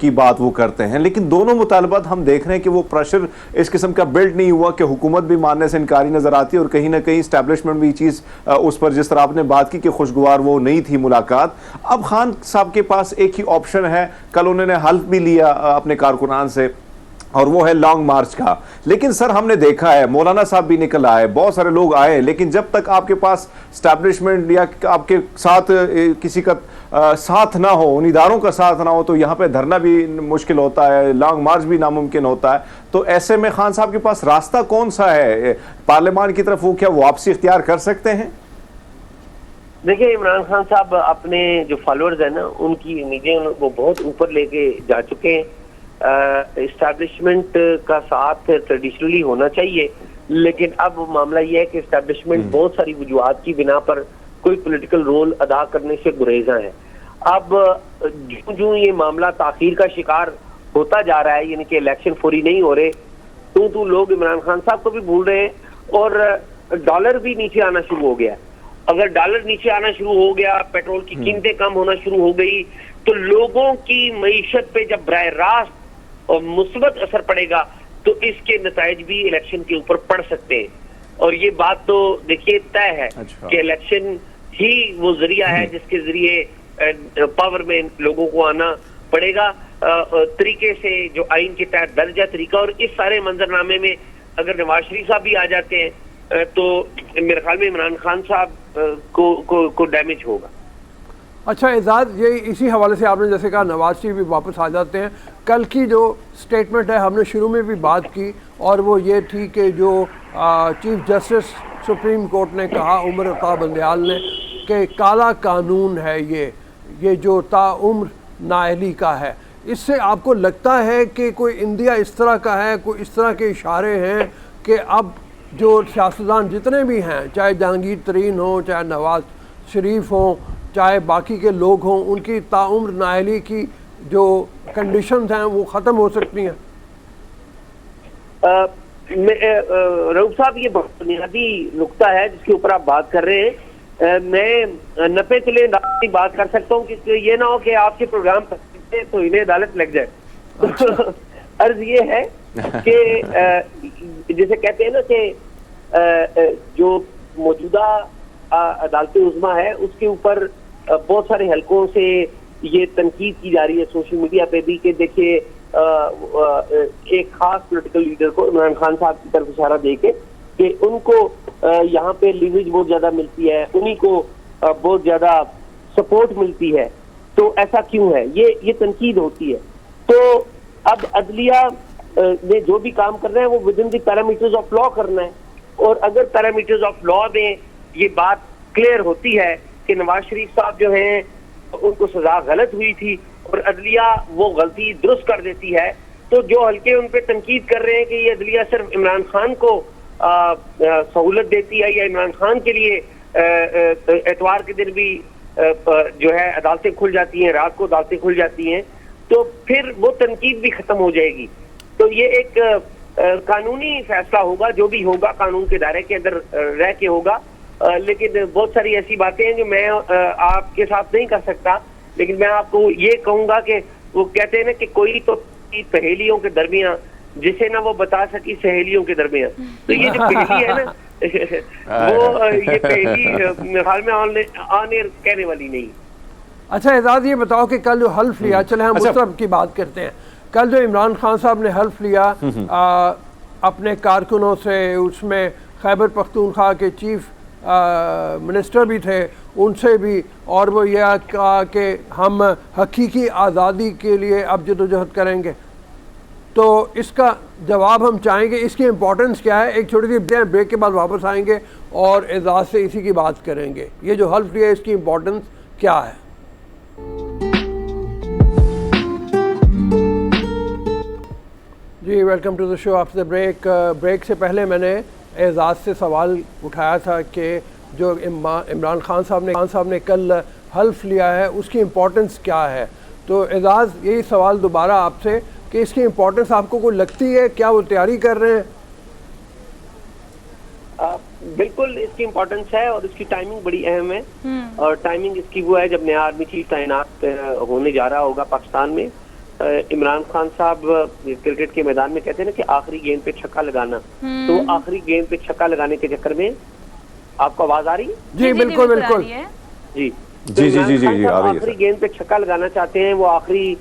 की बात वो करते हैं। लेकिन दोनों मुतालबात हम देख रहे हैं कि वो प्रेशर इस किस्म का बिल्ड नहीं हुआ कि हुकूमत भी मानने से इनकारी नज़र आती है, और कहीं ना कहीं इस्टेब्लिशमेंट भी चीज़ उस पर, जिस तरह आपने बात की कि खुशगवार वो नहीं थी मुलाकात। अब खान साहब के पास एक ही ऑप्शन है, कल उन्होंने हल्फ भी लिया अपने कारकुनान से, और वो है लॉन्ग मार्च का। लेकिन सर हमने देखा है मौलाना साहब भी निकल आए, बहुत सारे लोग आए, लेकिन जब तक आपके पास स्टैब्लिशमेंट या आपके साथ किसी का साथ ना हो, उन इदारों का साथ ना हो, तो यहाँ पे धरना भी मुश्किल होता है, लॉन्ग मार्च भी नामुमकिन होता है। तो ऐसे में खान साहब के पास रास्ता कौन सा है पार्लियामान की तरफ? वो क्या वापसी इख्तियार कर सकते हैं? देखिए, इमरान खान साहब अपने जो फॉलोअर्स हैं ना, उनकी उम्मीदें वो बहुत ऊपर लेके जा चुके हैं। इस्टेब्लिशमेंट का साथ ट्रेडिशनली होना चाहिए, लेकिन अब मामला यह है कि इस्टेब्लिशमेंट बहुत सारी वजूहात की बिना पर कोई पॉलिटिकल रोल अदा करने से गुरेजा है। अब जो ये मामला ताखीर का शिकार होता जा रहा है, यानी कि इलेक्शन फौरी नहीं हो रहे, तो लोग इमरान खान साहब को भी भूल रहे हैं, और डॉलर भी नीचे आना शुरू हो गया। अगर डॉलर नीचे आना शुरू हो गया, पेट्रोल की कीमतें कम होना शुरू हो गई, तो लोगों की मईशत पे जब बराह रास्त और मुस्बत असर पड़ेगा, तो इसके नताइज भी इलेक्शन के ऊपर पड़ सकते हैं। और ये बात तो देखिए तय है कि इलेक्शन ही वो जरिया है जिसके जरिए पावर में लोगों को आना पड़ेगा, तरीके से जो आइन के तहत दर्ज है तरीका। और इस सारे मंजरनामे में अगर नवाज शरीफ साहब भी आ जाते हैं, तो मेरे ख्याल में इमरान खान साहब को डैमेज होगा। अच्छा एजाज, ये इसी हवाले से आपने जैसे कहा नवाज शरीफ भी वापस आ जाते हैं, कल की जो स्टेटमेंट है हमने शुरू में भी बात की, और वो ये थी कि जो चीफ जस्टिस सुप्रीम कोर्ट ने कहा उमर अता बंदयाल ने कि काला कानून है ये जो ताउम्र नाअहली का है। इससे आपको लगता है कि कोई इंडिया इस तरह का है, कोई इस तरह के इशारे हैं कि अब जो सियासतदान जितने भी हैं, चाहे जहांगीर तरीन हो, चाहे नवाज शरीफ हो, चाहे बाकी के लोग हों, उनकी ताउम्र नाअहली की जो कंडीशंस हैं वो ख़त्म हो सकती हैं? रऊफ साहब, ये बहुत बुनियादी नुक्ता है जिसके ऊपर आप बात कर रहे हैं। मैं नपे चले अदालत की बात कर सकता हूँ कि ये ना हो कि आपके प्रोग्राम तो इन्हें अदालत लग जाए। अच्छा। अर्ज ये है कि जैसे कहते हैं ना कि जो मौजूदा अदालत उज़्मा है उसके ऊपर बहुत सारे हलकों से ये तनकीद की जा रही है, सोशल मीडिया पे भी, कि देखिए एक खास पॉलिटिकल लीडर को इमरान खान साहब की तरफ इशारा देके कि उनको यहाँ पे लीवरेज बहुत ज्यादा मिलती है, उन्हीं को बहुत ज्यादा सपोर्ट मिलती है, तो ऐसा क्यों है, ये तनकीद होती है। तो अब अदलिया ने जो भी काम कर रहे हैं वो with in the parameters of law करना है, और अगर पैरामीटर्स ऑफ लॉ में ये बात क्लियर होती है कि नवाज शरीफ साहब जो हैं उनको सजा गलत हुई थी और अदलिया वो गलती दुरुस्त कर देती है, तो जो हल्के उन पे तनकीद कर रहे हैं कि ये अदलिया सिर्फ इमरान खान को सहूलत देती है या इमरान खान के लिए एतवार के दिन भी जो है अदालतें खुल जाती हैं, रात को अदालतें खुल जाती हैं, तो फिर वो तनकीद भी खत्म हो जाएगी। तो ये एक कानूनी फैसला होगा, जो भी होगा कानून के दायरे के अंदर रह के होगा। लेकिन बहुत सारी ऐसी बातें हैं जो मैं आपके साथ नहीं कर सकता, लेकिन मैं आपको ये कहूंगा कि वो कहते हैं ना कि कोई तो पहेलियों के दरमियान जिसे ना वो बता सकी सहेलियों के दरमियान, तो ये जो पहेली है ना वो ये पहेली मेरे ख्याल में आने कहने वाली नहीं। अच्छा एजाज, ये बताओ कि कल जो हल्फ लिया, चले हम उस तरफ की बात करते हैं, कल जो इमरान खान साहब ने हल्फ लिया अपने कारकुनों से, उसमें खैबर पख्तूनख्वा के चीफ मिनिस्टर भी थे, उनसे भी, और वो यह कहा कि हम हकीकी आज़ादी के लिए अब जदोजहद करेंगे। तो इसका जवाब हम चाहेंगे, इसकी इम्पोर्टेंस क्या है। एक छोटी सी ब्रेक के बाद वापस आएंगे और एजाज से इसी की बात करेंगे, ये जो हल्फ लिया इसकी इम्पोर्टेंस क्या है। जी welcome to the show after the break. Break से पहले मैंने एजाज से सवाल उठाया था कि जो इमरान खान साहब ने कल हल्फ लिया है उसकी इम्पोर्टेंस क्या है। तो एजाज, यही सवाल दोबारा आपसे कि इसकी इम्पोर्टेंस आपको कोई लगती है, क्या वो तैयारी कर रहे हैं? बिल्कुल इसकी इम्पोर्टेंस है और इसकी टाइमिंग बड़ी अहम है। और टाइमिंग इसकी वो है जब नया आर्मी चीफ तैनात होने जा रहा होगा पाकिस्तान में। इमरान खान साहब क्रिकेट के मैदान में कहते हैं ना कि आखिरी गेंद पे छक्का लगाना, तो आखिरी गेंद पे छक्का लगाने के चक्कर में, आपको आवाज आ रही है? जी बिल्कुल बिल्कुल जी जी जी जी जी आखिरी गेंद पे छक्का लगाना चाहते हैं। वो आखिरी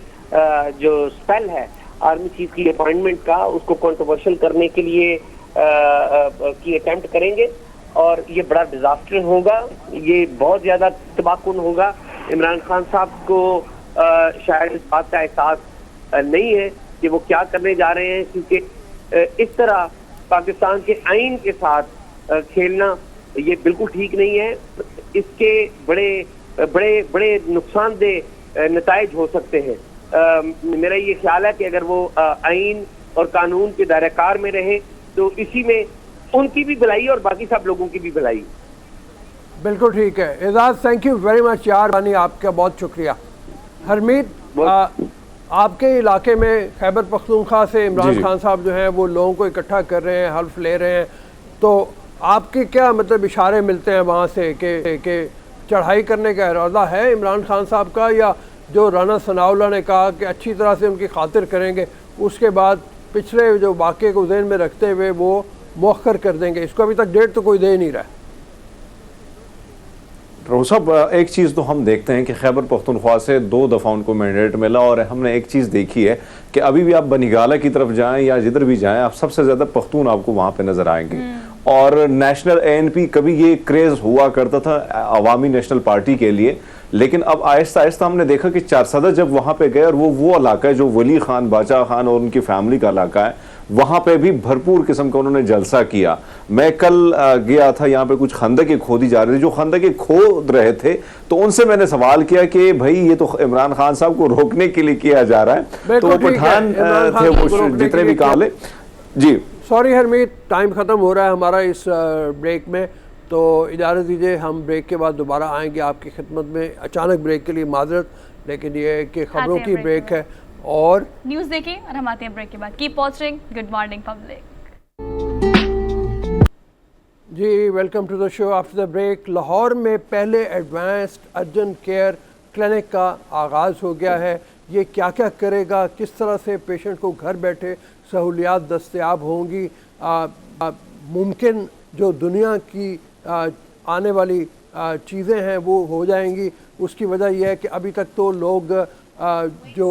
जो स्पेल है आर्मी चीफ की अपॉइंटमेंट का, उसको कंट्रोवर्शियल करने के लिए की अटेम्प्ट करेंगे और ये बड़ा डिजास्टर होगा, ये बहुत ज्यादा तबाहकुन होगा। इमरान खान साहब को शायद इस बात का एहसास नहीं है कि वो क्या करने जा रहे हैं, क्योंकि इस तरह पाकिस्तान के आइन के साथ खेलना ये बिल्कुल ठीक नहीं है। इसके बड़े बड़े बड़े नुकसानदेह नताइज हो सकते हैं। मेरा ये ख्याल है कि अगर वो आइन और कानून के दायरेकार में रहे तो इसी में उनकी भी भलाई और बाकी सब लोगों की भी भलाई। बिल्कुल ठीक है। Ejaz, thank you very much यार, बानी आपका बहुत शुक्रिया। हरमीत, आपके इलाके में खैबर पख्तूनख्वा से इमरान खान साहब जो हैं वो लोगों को इकट्ठा कर रहे हैं, हल्फ ले रहे हैं, तो आपके क्या मतलब इशारे मिलते हैं वहाँ से कि चढ़ाई करने का इरादा है इमरान खान साहब का, या जो राना सनाउल्लाह ने कहा कि अच्छी तरह से उनकी खातिर करेंगे, उसके बाद पिछले जो वाक़े को ज़हन में रखते हुए वो मौखर कर देंगे? इसको अभी तक डेट तो कोई दे नहीं रहा है। साहब, एक चीज़ तो हम देखते हैं कि खैबर पख्तूनख्वा से 2 दफ़ा उनको मैंडेट मिला, और हमने एक चीज़ देखी है कि अभी भी आप बनीगाला की तरफ जाएं या जिधर भी जाएं, आप सबसे ज़्यादा पख्तून आपको वहाँ पे नज़र आएंगे। और नेशनल ANP, कभी ये क्रेज़ हुआ करता था अवामी नेशनल पार्टी के लिए, लेकिन अब आहिस्ता आहिस्ता हमने देखा कि चारसदा जब वहाँ पे गए, और वो इलाका है जो वली खान, बादशाह खान और उनकी फैमिली का इलाका है, वहाँ पे भी भरपूर किस्म का उन्होंने जलसा किया। मैं कल गया था, यहाँ पे कुछ खंदकें खोदी जा रही थी, जो खंदकें खोद रहे थे तो उनसे मैंने सवाल किया कि भाई ये तो इमरान खान साहब को रोकने के लिए किया जा रहा है, तो वो पठान थे वो जितने भी काम जी। सॉरी हरमीत, टाइम ख़त्म हो रहा है हमारा इस ब्रेक में, तो इजाज़त दीजिए, हम ब्रेक के बाद दोबारा आएंगे आपकी खिदमत में। अचानक ब्रेक के लिए माजरत, लेकिन ये है कि खबरों की ब्रेक है और न्यूज़ देखिए और हम आते हैं ब्रेक के बाद। Keep watching good morning public. जी, welcome to the show after the break. Lahore में पहले एडवांस्ड अर्जेंट केयर क्लिनिक का आगाज़ हो गया है। ये क्या क्या करेगा, किस तरह से पेशेंट को घर बैठे सहूलियात दस्तयाब होंगी, मुमकिन जो दुनिया की आने वाली चीज़ें हैं वो हो जाएंगी। उसकी वजह यह है कि अभी तक तो लोग जो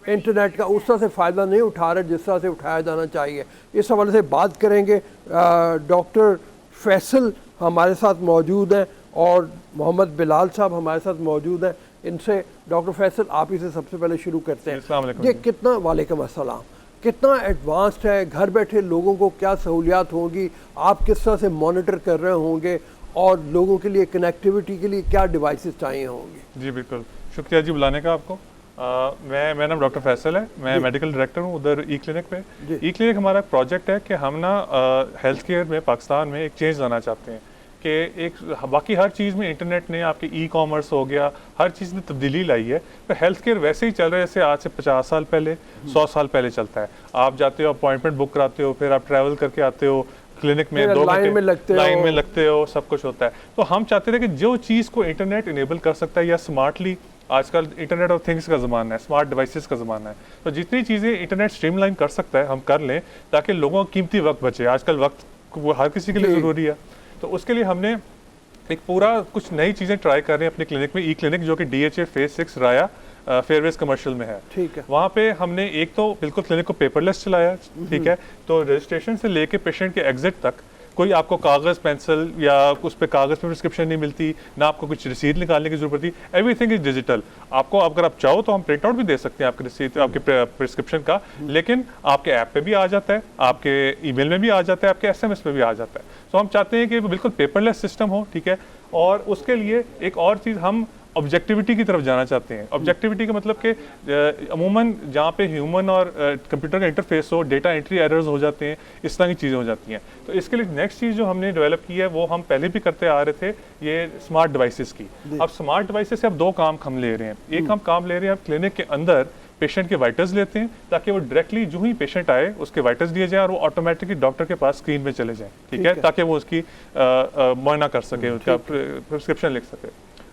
इंटरनेट का उस तरह से फ़ायदा नहीं उठा रहे जिस तरह से उठाया जाना चाहिए। इस हवाले से बात करेंगे। डॉक्टर फैसल हमारे साथ मौजूद हैं और मोहम्मद बिलाल साहब हमारे साथ मौजूद हैं। इनसे डॉक्टर फैसल, आप ही से सबसे पहले शुरू करते हैं। ये कितना, वालेकुम अस्सलाम, कितना एडवांस्ड है, घर बैठे लोगों को क्या सहूलियात होंगी, आप किस तरह से मॉनिटर कर रहे होंगे, और लोगों के लिए कनेक्टिविटी के लिए क्या डिवाइसेस चाहिए होंगे? जी बिल्कुल, शुक्रिया जी बुलाने का आपको। मेरा नाम डॉक्टर फैसल है, मैं मेडिकल डायरेक्टर हूँ उधर ई क्लिनिक पे। ई क्लिनिक हमारा प्रोजेक्ट है कि हम ना हेल्थ केयर में पाकिस्तान में एक चेंज लाना चाहते हैं कि एक बाकी हर चीज़ में इंटरनेट ने, आपके ई कॉमर्स हो गया, हर चीज़ ने तब्दीली लाई है, पर हेल्थ केयर वैसे ही चल रहा है जैसे आज से 50 साल पहले, 100 साल पहले चलता है। आप जाते हो, अपॉइंटमेंट बुक कराते हो, फिर आप ट्रैवल करके आते हो क्लिनिक में, 2 लाइन में लगते हो, सब कुछ होता है। तो हम चाहते थे कि जो चीज़ को इंटरनेट इनेबल कर सकता है, या स्मार्टली, आजकल इंटरनेट ऑफ थिंग्स का ज़माना है, स्मार्ट डिवाइसेस का ज़माना है, तो जितनी चीज़ें इंटरनेट स्ट्रीमलाइन कर सकता है हम कर लें, ताकि लोगों का कीमती वक्त बचे। आजकल वक्त वो हर किसी के लिए ज़रूरी है, तो उसके लिए हमने एक पूरा कुछ नई चीज़ें ट्राई कर रहे हैं अपने क्लिनिक में। ई क्लिनिक जो कि DHA फेज 6 राया फेयरवेज कमर्शियल में है, ठीक है। वहाँ पे हमने एक तो बिल्कुल क्लिनिक को पेपरलेस चलाया, ठीक है। तो रजिस्ट्रेशन से लेके पेशेंट के एग्जिट तक कोई आपको कागज़ पेंसिल या उस पर कागज़ पे प्रिस्क्रिप्शन नहीं मिलती, ना आपको कुछ रसीद निकालने की जरूरत थी। Everything is digital. आपको अगर आप चाहो तो हम प्रिंट आउट भी दे सकते हैं आपके रसीद, आपके प्रिस्क्रिप्शन का, लेकिन आपके ऐप पे भी आ जाता है, आपके ईमेल में भी आ जाता है, आपके SMS पे भी आ जाता है। तो हम चाहते हैं कि वो बिल्कुल पेपरलेस सिस्टम हो, ठीक है। और उसके लिए एक और चीज़, हम ऑब्जेक्टिविटी की तरफ जाना चाहते हैं। ऑब्जेक्टिविटी का मतलब कि अमूमन जहाँ पे ह्यूमन और कंप्यूटर का इंटरफेस हो, डेटा एंट्री एरर्स हो जाते हैं, इस तरह की चीज़ें हो जाती हैं। तो इसके लिए नेक्स्ट चीज़ जो हमने डेवलप की है, वो हम पहले भी करते आ रहे थे, ये स्मार्ट डिवाइसेस की। अब स्मार्ट डिवाइसेस से अब 2 काम हम ले रहे हैं। एक हम काम ले रहे हैं, अब क्लिनिक के अंदर पेशेंट के वाइटल्स लेते हैं, ताकि वो डायरेक्टली जो ही पेशेंट आए उसके वाइटल्स लिए जाए और वो ऑटोमेटिकली डॉक्टर के पास स्क्रीन में चले जाएं, ठीक है, ताकि वो उसकी मुआयना कर सके, उसका प्रिस्क्रिप्शन लिख सके।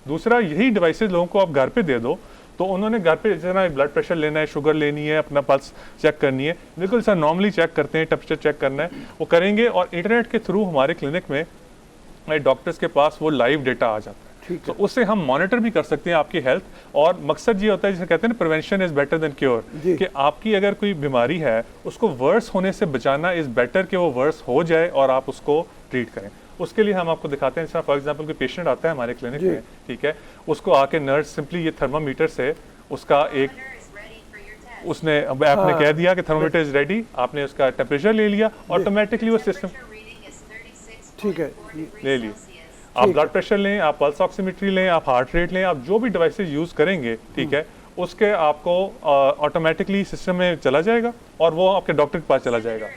दूसरा, यही डिवाइसेस लोगों को आप घर पे दे दो तो उन्होंने घर पे जैसे ब्लड प्रेशर लेना है, शुगर लेनी है, अपना पल्स चेक करनी है, बिल्कुल सर नॉर्मली चेक करते हैं, टेम्परेचर चेक करना है, वो करेंगे और इंटरनेट के थ्रू हमारे क्लिनिक में डॉक्टर्स के पास वो लाइव डेटा आ जाता है, तो उससे हम मॉनिटर भी कर सकते हैं आपकी हेल्थ। और मकसद ये होता है, जिसे कहते हैं ना, prevention is better than cure, कि आपकी अगर कोई बीमारी है उसको वर्स होने से बचाना इज बेटर कि वो वर्स हो जाए और आप उसको ट्रीट करें। उसके लिए हम आपको दिखाते हैं, जैसे फॉर एग्जांपल कोई पेशेंट आता है हमारे क्लिनिक में, ठीक है, उसको आके नर्स सिंपली ये थर्मामीटर से उसका एक उसने आपने कह दिया कि थर्मामीटर इज रेडी, आपने उसका टेम्परेचर ले लिया, ऑटोमेटिकली वो सिस्टम ठीक है ले लिए। आप ब्लड प्रेशर लें, आप पल्स ऑक्सीमीट्री लें, आप हार्ट रेट लें, आप जो भी डिवाइसेस यूज करेंगे, ठीक है, उसके आपको ऑटोमेटिकली सिस्टम में चला जाएगा और वो आपके डॉक्टर के पास चला जाएगा।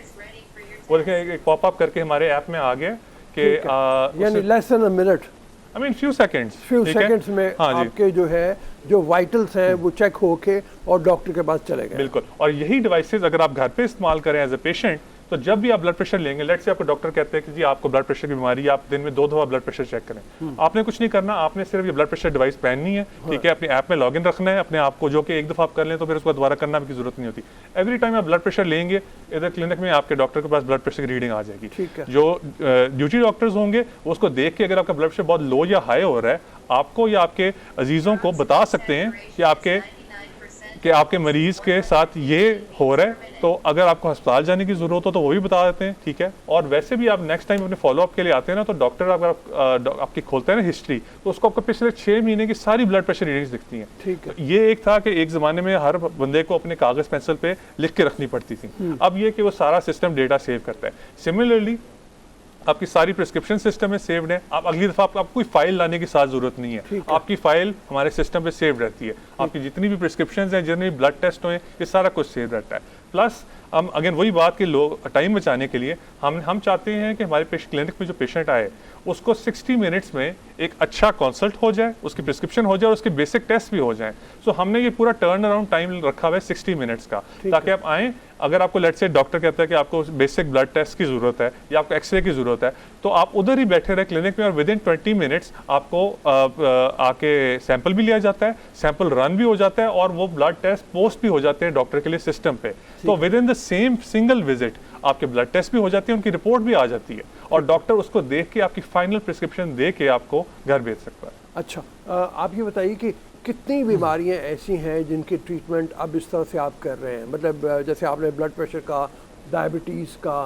वो देखिए एक पॉपअप करके हमारे ऐप में आ गया कि यानी less than a minute, I mean few seconds में आपके जो है जो वाइटल्स हैं वो चेक होके और डॉक्टर के पास चले गए। बिल्कुल। और यही डिवाइसेस अगर आप घर पे इस्तेमाल करें एज ए पेशेंट, तो जब भी आप ब्लड प्रेशर लेंगे, लेट्स से आपको डॉक्टर कहते हैं कि जी आपको ब्लड प्रेशर की बीमारी है, आप दिन में 2 दफा ब्लड प्रेशर चेक करें, आपने कुछ नहीं करना, आपने सिर्फ ये ब्लड प्रेशर डिवाइस पहननी है, ठीक है, अपने ऐप में लॉगिन रखना है अपने आप को, जो कि एक दफा आप कर लें तो फिर उसको दोबारा करना की जरूरत नहीं होती। एवरी टाइम आप ब्लड प्रेशर लेंगे इधर क्लिनिक में आपके डॉक्टर के पास ब्लड प्रेशर की रीडिंग आ जाएगी। जो ड्यूटी डॉक्टर्स होंगे उसको देख के अगर आपका ब्लड प्रेशर बहुत लो या हाई हो रहा है, आपको या आपके अजीजों को बता सकते हैं कि आपके मरीज के साथ ये हो रहा है, तो अगर आपको अस्पताल जाने की जरूरत हो तो वो भी बता देते हैं, ठीक है। और वैसे भी आप नेक्स्ट टाइम अपने फॉलोअप के लिए आते हैं ना, तो डॉक्टर अगर आपकी खोलते हैं ना हिस्ट्री, तो उसको आपको पिछले 6 महीने की सारी ब्लड प्रेशर रीडिंग्स दिखती हैं, ठीक है। ये एक था कि एक जमाने में हर बंदे को अपने कागज पेंसिल पे लिख के रखनी पड़ती थी, अब ये कि वो सारा सिस्टम डेटा सेव करता है। सिमिलरली आपकी सारी प्रिस्क्रिप्शन सिस्टम में सेव्ड है, आप अगली दफा आपको कोई फाइल लाने की साथ जरूरत नहीं है, आपकी फाइल हमारे सिस्टम पे सेव रहती है, आपकी जितनी भी प्रिस्क्रिप्शंस हैं, जितने भी ब्लड टेस्ट हुए, ये सारा कुछ सेव रहता है। प्लस हम अगेन वही बात कि लोग टाइम बचाने के लिए हम चाहते हैं कि हमारे क्लिनिक में जो पेशेंट आए उसको 60 मिनट्स में एक अच्छा कंसल्ट हो जाए, उसकी प्रिस्क्रिप्शन हो जाए और उसके बेसिक टेस्ट भी हो जाए। सो हमने ये पूरा टर्न अराउंड टाइम रखा हुआ है 60 मिनट्स का, ताकि आप आएँ, अगर आपको लेट्स से डॉक्टर कहता है कि आपको बेसिक ब्लड टेस्ट की जरूरत है या आपको एक्सरे की जरूरत है, तो आप उधर ही बैठे रहे क्लिनिक में और विद इन 20 मिनट्स आपको आके सैंपल भी लिया जाता है, सैंपल रन भी हो जाता है और वो ब्लड टेस्ट पोस्ट भी हो जाते हैं डॉक्टर के लिए सिस्टम पे। तो with in the same single visit आपके ब्लड टेस्ट भी हो जाती है, उनकी रिपोर्ट भी आ जाती है और डॉक्टर उसको देख के आपकी फाइनल प्रिस्क्रिप्शन दे के आपको घर भेज सकता है। अच्छा, आप ये बताइए कि कितनी बीमारियां ऐसी हैं जिनकी ट्रीटमेंट अब इस तरह से आप कर रहे हैं, मतलब जैसे आपने ब्लड प्रेशर का, डायबिटीज़ का,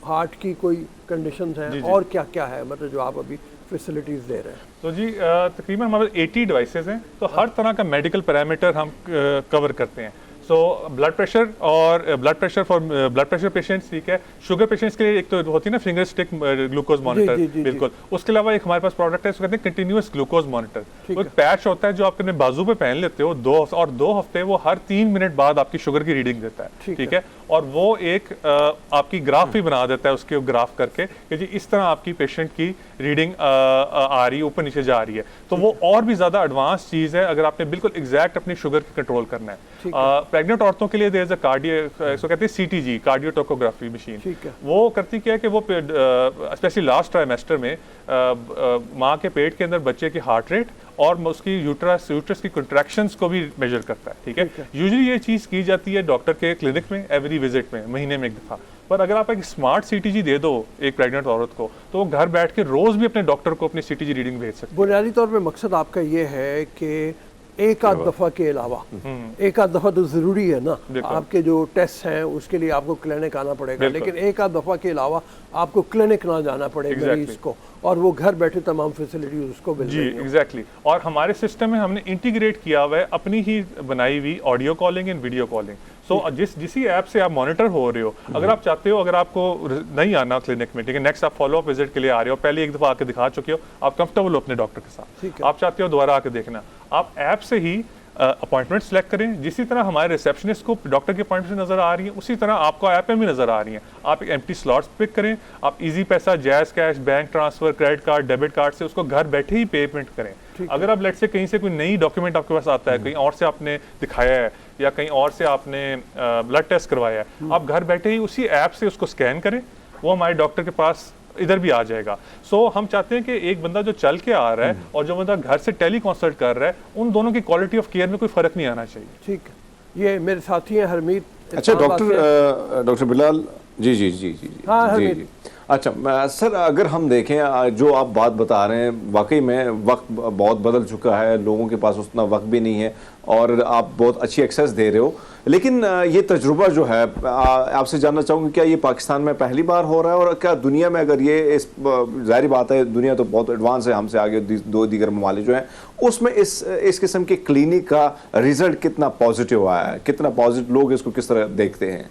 हार्ट की कोई कंडीशंस हैं, और क्या क्या है मतलब जो आप अभी फैसिलिटीज़ दे रहे हैं? तो जी तकरीबन हमारे 80 डिवाइसेस हैं, तो हर तरह का मेडिकल पैरामीटर हम कवर करते हैं। सो ब्लड प्रेशर और blood pressure for blood pressure patients, ठीक है। शुगर पेशेंट्स के लिए एक तो होती है ना फिंगर स्टिक ग्लूकोज मॉनिटर, बिल्कुल। उसके अलावा एक हमारे पास प्रोडक्ट है, उसको कहते हैं कंटिन्यूअस ग्लूकोज मॉनिटर। वो एक पैच होता है जो आप अपने बाजू पे पहन लेते हो 2 हफ्ते, वो हर 3 मिनट बाद आपकी शुगर की रीडिंग देता है, ठीक है। और वो एक आपकी ग्राफ भी बना देता है, उसके ग्राफ करके कि जी इस तरह आपकी पेशेंट की रीडिंग आ रही है, ऊपर नीचे जा रही है। तो वो और भी ज्यादा एडवांस चीज है अगर आपने बिल्कुल एग्जैक्ट अपनी शुगर की कंट्रोल करना है। प्रेग्नेंट औरतों के लिए देयर इज अ इसको कहते हैं सीटीजी, कार्डियोटोकोग्राफी मशीन। वो करती क्या है कि वो स्पेशली लास्ट ट्राइमेस्टर में माँ के पेट के अंदर बच्चे की हार्ट रेट और उसकी यूट्रस की कंट्रैक्शंस को भी मेजर करता है, ठीक है। यूजुअली ये चीज़ की जाती है डॉक्टर के क्लिनिक में एवरी विजिट में, महीने में एक दफ़ा। पर अगर आप एक स्मार्ट सीटीजी दे दो एक प्रेग्नेंट औरत को, तो वो घर बैठ के रोज भी अपने डॉक्टर को अपनी सीटीजी रीडिंग भेज सकते हैं। बुनियादी तौर पे मकसद आपका ये है कि एक आध दफ़ा के अलावा एक आध दफ़ा तो ज़रूरी है ना, आपके जो टेस्ट हैं उसके लिए आपको क्लिनिक आना पड़ेगा, लेकिन एक आध दफ़ा के अलावा आपको क्लिनिक ना जाना पड़ेगा मरीज को, और वो घर बैठे तमाम फैसिलिटी उसको मिल जी एग्जैक्टली। और हमारे सिस्टम में हमने इंटीग्रेट किया हुआ है अपनी ही बनाई हुई audio calling and video calling. So जिस ऐप से आप मॉनिटर हो रहे हो, अगर आप चाहते हो, अगर आपको नहीं आना क्लिनिक में, ठीक है, नेक्स्ट आप फॉलो अप विजिट के लिए आ रहे हो, पहले एक दफ़ा आके दिखा चुके हो, आप कंफर्टेबल हो अपने डॉक्टर के साथ, आप चाहते हो दोबारा आके देखना, आप ऐप से ही अपॉइंटमेंट सेलेक्ट करें। जिसी तरह हमारे रिसेप्शनिस्ट को डॉक्टर की अपॉइंटमेंट नजर आ रही है, उसी तरह आपको ऐप में भी नजर आ रही है। आप एक एम्प्टी स्लॉट्स पिक करें, आप इजी पैसा, jazz cash, bank transfer, credit card, debit card से उसको घर बैठे ही पेमेंट करें। अगर आप लेट से कहीं से कोई नई डॉक्यूमेंट आपके पास आता है, कहीं और से आपने दिखाया है या कहीं और से आपने ब्लड टेस्ट करवाया है, आप घर बैठे ही उसी ऐप से उसको स्कैन करें, वो हमारे डॉक्टर के पास इधर भी आ जाएगा। सो हम चाहते हैं कि एक बंदा जो चल के आ रहा है और जो बंदा घर से टेली कंसल्ट कर रहा है, उन दोनों की क्वालिटी ऑफ केयर में कोई फर्क नहीं आना चाहिए। ठीक है, ये मेरे साथी हैं हरमीत। अच्छा डॉक्टर बिलाल जी जी जी जी जी हाँ, जी हरमीत। जी। अच्छा सर, अगर हम देखें जो आप बात बता रहे हैं, वाकई में वक्त बहुत बदल चुका है, लोगों के पास उतना वक्त भी नहीं है और आप बहुत अच्छी एक्सेस दे रहे हो, लेकिन ये तजुर्बा जो है आपसे जानना चाहूँगी, क्या ये पाकिस्तान में पहली बार हो रहा है और क्या दुनिया में, अगर ये इस जाहिर बात है दुनिया तो बहुत एडवांस है हमसे आगे, दो दीगर ममालिक जो हैं उसमें इस किस्म के क्लिनिक का रिजल्ट कितना पॉजिटिव आया है, कितना पॉजिटिव लोग इसको किस तरह देखते हैं?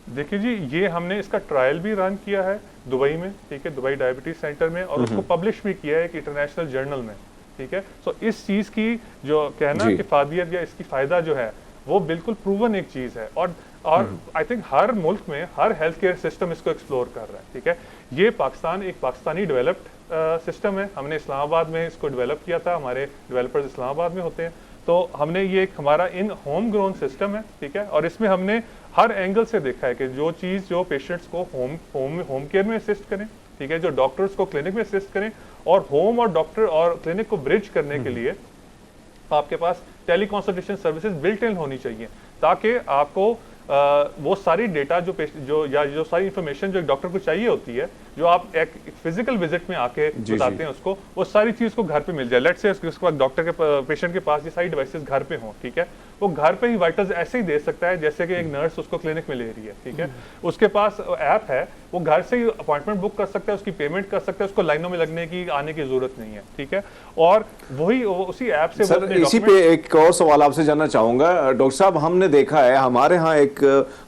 देखिए जी, ये हमने इसका ट्रायल भी रन किया है दुबई में, ठीक है, दुबई डायबिटीज सेंटर में, और उसको पब्लिश भी किया है एक इंटरनेशनल जर्नल में, ठीक है। सो इस चीज़ की जो कहना कि फायदियत या इसकी फ़ायदा जो है वो बिल्कुल प्रूवन एक चीज़ है, और आई थिंक हर मुल्क में हर हेल्थ केयर सिस्टम इसको एक्सप्लोर कर रहा है, ठीक है। ये पाकिस्तान एक पाकिस्तानी डेवलप्ड सिस्टम है, हमने इस्लामाबाद में इसको डेवलप किया था, हमारे डेवलपर्स इस्लामाबाद में होते हैं, तो हमने ये एक हमारा इन होम ग्रोन सिस्टम है, ठीक है, और इसमें हमने हर एंगल से देखा है कि जो चीज़ जो पेशेंट्स को होम केयर में असिस्ट करें, ठीक है, जो डॉक्टर्स को क्लिनिक में असिस्ट करें, और होम और डॉक्टर और क्लिनिक को ब्रिज करने के लिए आपके पास tele consultation services built in होनी चाहिए, ताकि आपको वो सारी डेटा जो सारी इंफॉर्मेशन जो एक डॉक्टर को चाहिए होती है, जो आप एक फिजिकल विजिट में आके बताते हैं उसको, वो सारी चीज को घर पे मिल जाए। लेट्स से उसके बाद डॉक्टर के पेशेंट के पास ये सारी डिवाइसेस घर पे हों, ठीक है, वो घर पे ही वाइटल्स ऐसे ही दे सकता है जैसे कि एक नर्स उसको क्लिनिक में ले रही है, ठीक है। उसके पास ऐप है, वो घर से ही अपॉइंटमेंट बुक कर सकता है, उसकी पेमेंट कर सकता है, उसको लाइनों में लगने की आने की जरूरत नहीं है, ठीक है। और वही उसी ऐप से सर इसी पे एक और सवाल आपसे जानना चाहूंगा डॉक्टर साहब, हमने देखा है हमारे यहाँ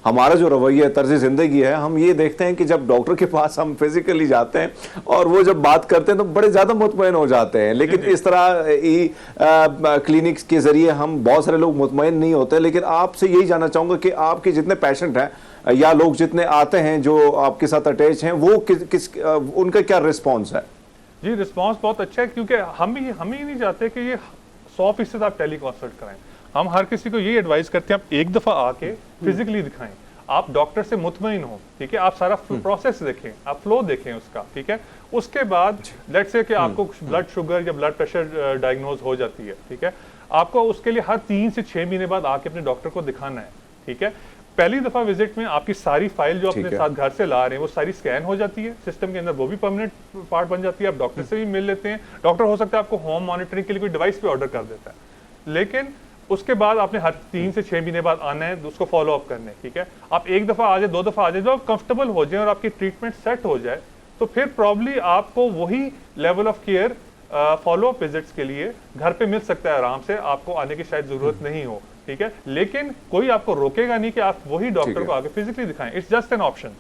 हमारा जो रवैया तर्ज जिंदगी है, हम ये देखते हैं कि जब डॉक्टर के पास हम फिजिकली जाते हैं और वो जब बात करते हैं तो बड़े ज्यादा मुतमईन हो जाते हैं, लेकिन इस तरह क्लिनिक्स के जरिए हम बहुत सारे लोग मुतमईन नहीं होते। लेकिन आपसे यही जानना चाहूंगा कि आपके जितने पेशेंट हैं या लोग जितने आते हैं जो आपके साथ अटैच हैं, वो उनका क्या रिस्पॉन्स है? जी रिस्पॉन्स बहुत अच्छा है, क्योंकि हम ही नहीं चाहते कि ये 100% आप टेली कंसल्ट कराएं। हम हर किसी को यही एडवाइस करते हैं, आप एक दफा आके फिजिकली दिखाएं, आप डॉक्टर से मुतमईन हो, ठीक है, आप सारा प्रोसेस देखें, आप फ्लो देखें उसका, ठीक है। उसके बाद लेट्स से कि आपको ब्लड शुगर या ब्लड प्रेशर डायग्नोज हो जाती है, ठीक है, आपको उसके लिए हर 3 से 6 महीने बाद आके अपने डॉक्टर को दिखाना है, ठीक है। पहली दफा विजिट में आपकी सारी फाइल जो अपने साथ घर से ला रहे हैं वो सारी स्कैन हो जाती है सिस्टम के अंदर, वो भी परमानेंट पार्ट बन जाती है, आप डॉक्टर से भी मिल लेते हैं। डॉक्टर हो सकता है आपको होम मॉनिटरिंग के लिए कोई डिवाइस भी ऑर्डर कर देता है, लेकिन उसके बाद आपने हर 3 से 6 महीने बाद आना है उसको फॉलो अप करने, ठीक है। आप एक दफा आ जाए, 2 दफा आ जाए, जब आप कंफर्टेबल हो जाए और आपकी ट्रीटमेंट सेट हो जाए, तो फिर प्रॉब्ली आपको वही level of care follow up visits के लिए घर पे मिल सकता है आराम से, आपको आने की शायद जरूरत नहीं हो, ठीक है। लेकिन कोई आपको रोकेगा नहीं कि आप वही डॉक्टर को आगे फिजिकली दिखाएं, इट्स जस्ट एन ऑप्शन।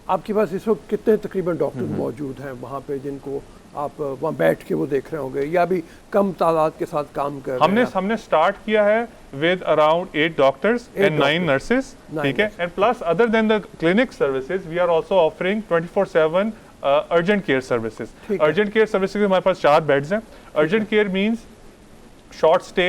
आपके पास इस वक्त कितने तकरीबन डॉक्टर मौजूद हैं वहाँ पे जिनको आप वहाँ बैठ के वो देख रहे होंगे, या भी कम तादाद के साथ काम कर रहे हैं? हमने स्टार्ट किया है with around 8 doctors and 9 nurses, ठीक है, and plus other than the clinic services we are also offering 24/7 urgent care services. Urgent care services में हमारे पास 4 बेड्स हैं। Urgent care means short stay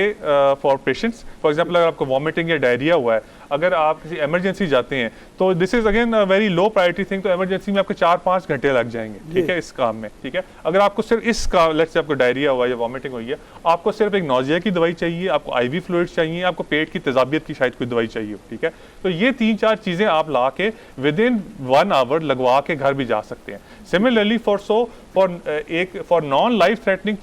for patients. For example अगर आपको vomiting या diarrhoea हुआ है, अगर आप किसी इमरजेंसी जाते हैं, तो this is again very low priority thing, तो इमरजेंसी में आपको 4-5 घंटे लग जाएंगे, ठीक है, इस काम में, ठीक है। अगर आपको सिर्फ इस काम, लेट्स से आपको डायरिया हुआ या वॉमिटिंग हुई है, आपको सिर्फ एक नौजिया की दवाई चाहिए, आपको आईवी फ्लूइड्स चाहिए, आपको पेट की तेजाबियत की शायद कोई दवाई चाहिए, ठीक है, तो ये 3-4 चीजें आप ला के विद इन 1 आवर लगवा के घर भी जा सकते हैं। Similarly for non life threatening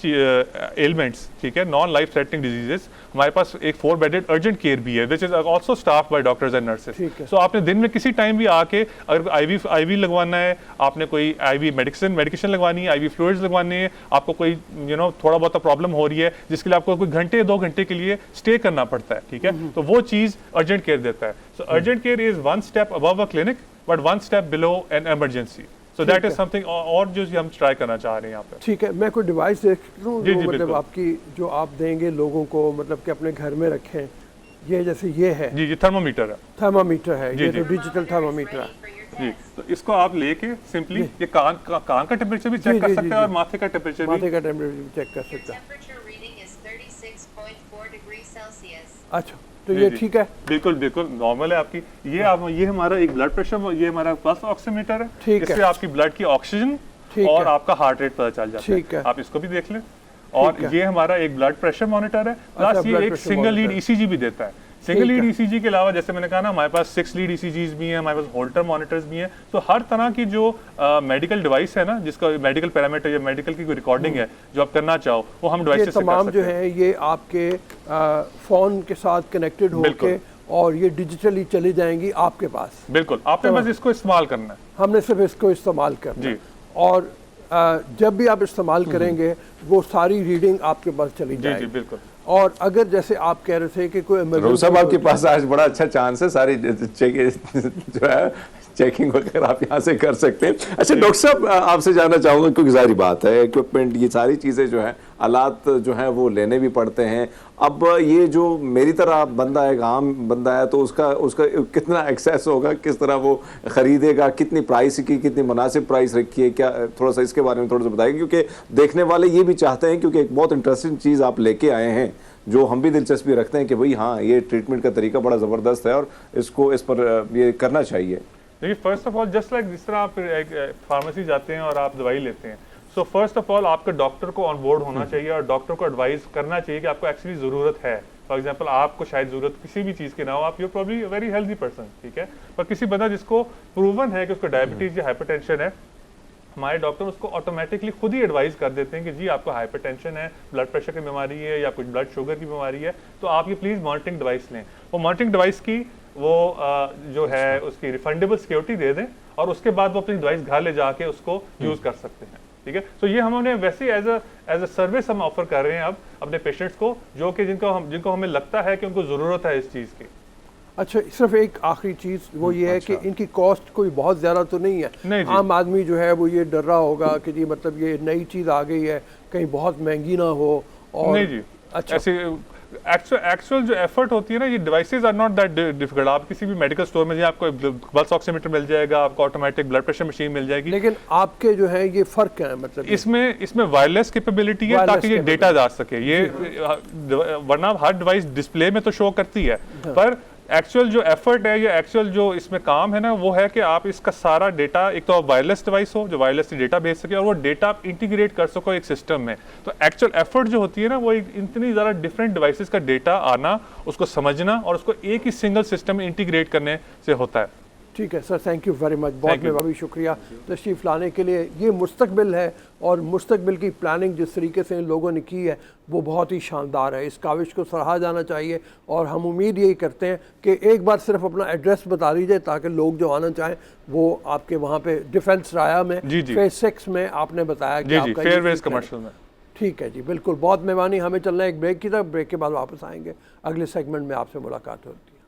elements, ठीक है, नॉन लाइफ थ्रेटनिंग डिजीजेस, हमारे पास एक 4 बेडेड अर्जेंट केयर भी है which is also staff by doctors and nurses. So आपने दिन में किसी टाइम भी आके, अगर आईवी लगवाना है, आपने कोई आईवी मेडिकेशन लगवानी है, आईवी फ्लूइड्स लगवाने हैं, आपको कोई थोड़ा बहुत प्रॉब्लम हो रही है जिसके लिए आपको कोई घंटे 2 घंटे के लिए स्टे करना पड़ता है, ठीक है, तो वो चीज अर्जेंट केयर देता है। So urgent care is 1 step above a clinic but 1 step below an emergency. So that is something और जो हम ट्राई करना चाह रहे हैं यहाँ पे। ठीक है, मैं कोई डिवाइस देख लूँ मतलब आपकी जो आप देंगे लोगों को, मतलब कि अपने घर में रखें, ये जैसे ये है जी, थर्मोमीटर है, थर्मामीटर है, ये तो डिजिटल थर्मामीटर है जी। तो इसको आप लेके सिंपली ये कान का टेम्परेचर भी चेक कर सकते हैं और माथे का टेम्परेचर भी चेक कर सकते हैं। अच्छा, तो ये जी। ठीक है? बिल्कुल बिल्कुल नॉर्मल है आपकी। ये हमारा एक ब्लड प्रेशर, ये हमारा पल्स ऑक्सीमीटर है। ठीक है। इससे आपकी ब्लड की ऑक्सीजन ठीक और है। आपका हार्ट रेट पता चल जाता ठीक है। आप इसको भी देख लें। और ठीक है। ये हमारा एक ब्लड प्रेशर मॉनिटर है, प्लस blood ये एक pressure single lead monitor। ECG भी देता है। सिंगल ठीक लीड है। ईसीजी के अलावा जैसे मैंने कहा ना, हमारे पास 6 लीड ईसीजीज भी हैं, हमारे पास होल्टर मॉनिटर्स भी हैं। तो हर तरह की जो मेडिकल डिवाइस है ना, जिसका मेडिकल पैरामीटर या मेडिकल की कोई रिकॉर्डिंग है जो आप करना चाहो, वो हम ये डिवाइस से कर तमाम सकते जो हैं। है ये आपके फ़ोन के साथ कनेक्टेड होके बिल्कुल। और ये डिजिटली चली जाएंगी आपके पास। बिल्कुल, आपने बस इसको इस्तेमाल करना है। हमने सिर्फ इसको इस्तेमाल करना है। जी। और जब भी आप इस्तेमाल करेंगे वो सारी रीडिंग आपके पास चली जी जाएगी। बिल्कुल। और अगर जैसे आप कह रहे थे कि कोई रोहू साहब आपके पास आज बड़ा अच्छा चांस है, सारी जो है चेकिंग वगैरह आप यहाँ से कर सकते हैं। अच्छा डॉक्टर साहब, आपसे जानना चाहूँगा क्योंकि जारी बात है इक्विपमेंट, ये सारी चीज़ें जो है, आलात जो हैं वो लेने भी पड़ते हैं। अब ये जो मेरी तरह बंदा है, आम बंदा है, तो उसका कितना एक्सेस होगा, किस तरह वो ख़रीदेगा, कितनी प्राइस की, कितनी मुनासिब प्राइस रखी है, क्या थोड़ा सा इसके बारे में थोड़ा सा बताइए, क्योंकि देखने वाले ये भी चाहते हैं, क्योंकि एक बहुत इंटरेस्टिंग चीज़ आप लेके आए हैं जो हम भी दिलचस्पी रखते हैं कि भाई हाँ, ये ट्रीटमेंट का तरीका बड़ा ज़बरदस्त है और इसको इस पर ये करना चाहिए। देखिए, first of all just like जिस तरह आप एक फार्मेसी जाते हैं और आप दवाई लेते हैं, सो फर्स्ट ऑफ ऑल आपके डॉक्टर को ऑन बोर्ड होना चाहिए और डॉक्टर को एडवाइस करना चाहिए कि आपको एक्चुअली ज़रूरत है। फॉर एग्जांपल आपको शायद ज़रूरत किसी भी चीज़ की ना हो, आप you probably very healthy person, ठीक है, पर किसी बंदा जिसको प्रूवन है कि उसको डायबिटीज़ या हाइपरटेंशन है, हमारे डॉक्टर उसको ऑटोमेटिकली खुद ही एडवाइस कर देते हैं कि जी आपको हाइपरटेंशन है, ब्लड प्रेशर की बीमारी है या कुछ ब्लड शुगर की बीमारी है, तो आप ये प्लीज़ मॉनिटरिंग डिवाइस लें। वो मॉनिटरिंग डिवाइस की वो जो है उसकी रिफंडेबल सिक्योरिटी दे दें और उसके बाद वो अपनी डिवाइस घर ले जाके उसको यूज़ कर सकते हैं, ठीक है। तो ये हमने वैसे एज अ सर्विस हम ऑफर कर रहे हैं अब अपने पेशेंट्स को, जो कि जिनको हमें लगता है कि उनको ज़रूरत है इस चीज़ की। अच्छा, सिर्फ एक आखिरी चीज़ वो ये है कि इनकी कॉस्ट कोई बहुत ज़्यादा तो नहीं है। नहीं जी। आम आदमी जो है वो ये डर रहा होगा कि जी मतलब ये नई चीज़ आ गई है, कहीं बहुत महंगी ना हो। और नहीं जी, अच्छा, ऐसे एक्चुअल जो एफर्ट होती है ना, ये devices are not that difficult. आप किसी भी मेडिकल स्टोर में आपको पल्स ऑक्सीमीटर मिल जाएगा, आपको ऑटोमेटिक ब्लड प्रेशर मशीन मिल जाएगी। लेकिन आपके जो है ये फ़र्क है, मतलब इसमें वायरलेस कैपेबिलिटी है Wireless ताकि ये डेटा जा सके। ये वरना हर डिवाइस डिस्प्ले में तो शो करती है, पर एक्चुअल जो एफर्ट है या एक्चुअल जो इसमें काम है ना, वो है कि आप इसका सारा डेटा, एक तो आप वायरलेस डिवाइस हो जो वायरलेसली डेटा भेज सके और वो डेटा आप इंटीग्रेट कर सको एक सिस्टम में। तो एक्चुअल एफर्ट जो होती है ना, वो इतनी ज़्यादा डिफरेंट डिवाइसेस का डेटा आना, उसको समझना और उसको एक ही सिंगल सिस्टम में इंटीग्रेट करने से होता है। ठीक है sir, thank you very much, बहुत Thank you. भी शुक्रिया तशरीफ़ लाने के लिए। ये मुस्तकबिल है और मुस्तकबिल की प्लानिंग जिस तरीके से इन लोगों ने की है वो बहुत ही शानदार है। इस काविश को सराहा जाना चाहिए और हम उम्मीद यही करते हैं कि एक बार सिर्फ अपना एड्रेस बता दीजिए ताकि लोग जो आना चाहें वो आपके वहाँ पे डिफेंस राया में जी, जी। फेज 6 में आपने बताया कि जी जी, आपका ये फेयरवेज ठीक है। कमर्शियल में। ठीक है जी, बिल्कुल, बहुत मेहरबानी। हमें चलना है एक ब्रेक की तरफ, ब्रेक के बाद वापस आएंगे, अगले सेगमेंट में आपसे मुलाकात होती है।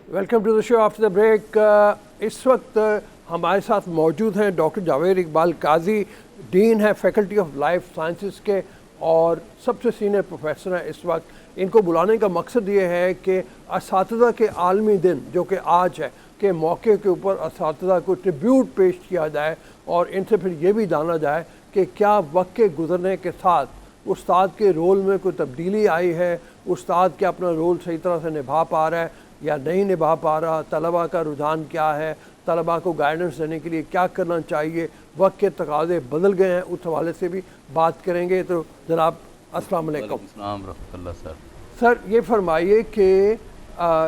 Welcome to the show after the break. इस वक्त हमारे साथ मौजूद हैं डॉक्टर जावेद इकबाल काजी, डीन है फैकल्टी ऑफ लाइफ साइंसेस के और सबसे सीनियर प्रोफेसर हैं इस वक्त। इनको बुलाने का मकसद ये है कि असातिज़ा के आलमी दिन जो कि आज है के मौके के ऊपर असातिज़ा को ट्रिब्यूट पेश किया जाए और इनसे फिर ये भी जाना जाए कि क्या वक्त के गुजरने के साथ उस्ताद के रोल में कोई तब्दीली आई है, उस्ताद क्या अपना रोल सही तरह से निभा पा रहा है या नहीं निभा पा रहा, तलबा का रुझान क्या है, तलबा को गाइडेंस देने के लिए क्या करना चाहिए, वक्त के तकाज़े बदल गए हैं, उस हवाले से भी बात करेंगे। तो जनाब अस्सलाम वालेकुम। सर सर ये फरमाइए कि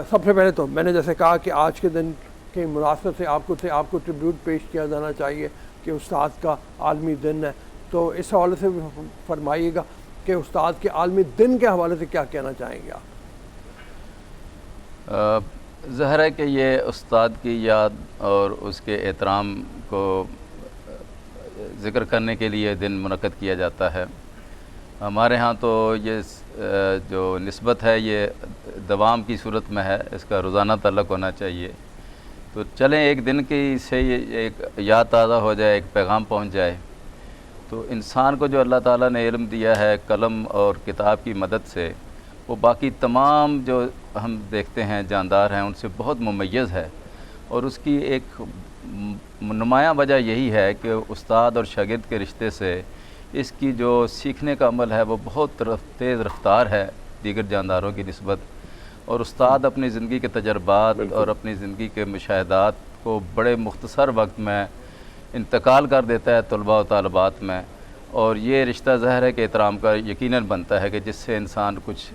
सबसे पहले तो मैंने जैसे कहा कि आज के दिन के मुनासबत से आपको ट्रिब्यूट पेश किया जाना चाहिए कि उस्ताद का आलमी दिन है, तो इस हवाले से भी फरमाइएगा कि उस्ताद के आलमी दिन के हवाले से क्या कहना चाहेंगे आप? ज़ाहिर है कि ये उस्ताद की याद और उसके एहतराम को ज़िक्र करने के लिए दिन मुनक़्क़द किया जाता है। हमारे यहाँ तो ये जो निस्बत है ये दवाम की सूरत में है, इसका रोज़ाना तल्लुक़ होना चाहिए। तो चलें एक दिन की से एक याद ताज़ा हो जाए, एक पैगाम पहुँच जाए। तो इंसान को जो अल्लाह ताला ने इल्म दिया है कलम और किताब की मदद से, वो बाकी तमाम जो हम देखते हैं जानदार हैं उनसे बहुत मुमय्यज़ है। और उसकी एक नुमायाँ वजह यही है कि उस्ताद और शागिर्द के रिश्ते से इसकी जो सीखने का अमल है वो बहुत तेज़ रफ्तार है दीगर जानदारों की निस्बत, और उस्ताद अपनी ज़िंदगी के तजर्बात और अपनी ज़िंदगी के मुशाहदात को बड़े मुख्तसर वक्त में इंतकाल कर देता है तलबा और तालबात में, और ये रिश्ता ज़ाहिर है कि एहतराम का यकीनन बनता है कि जिससे इंसान कुछ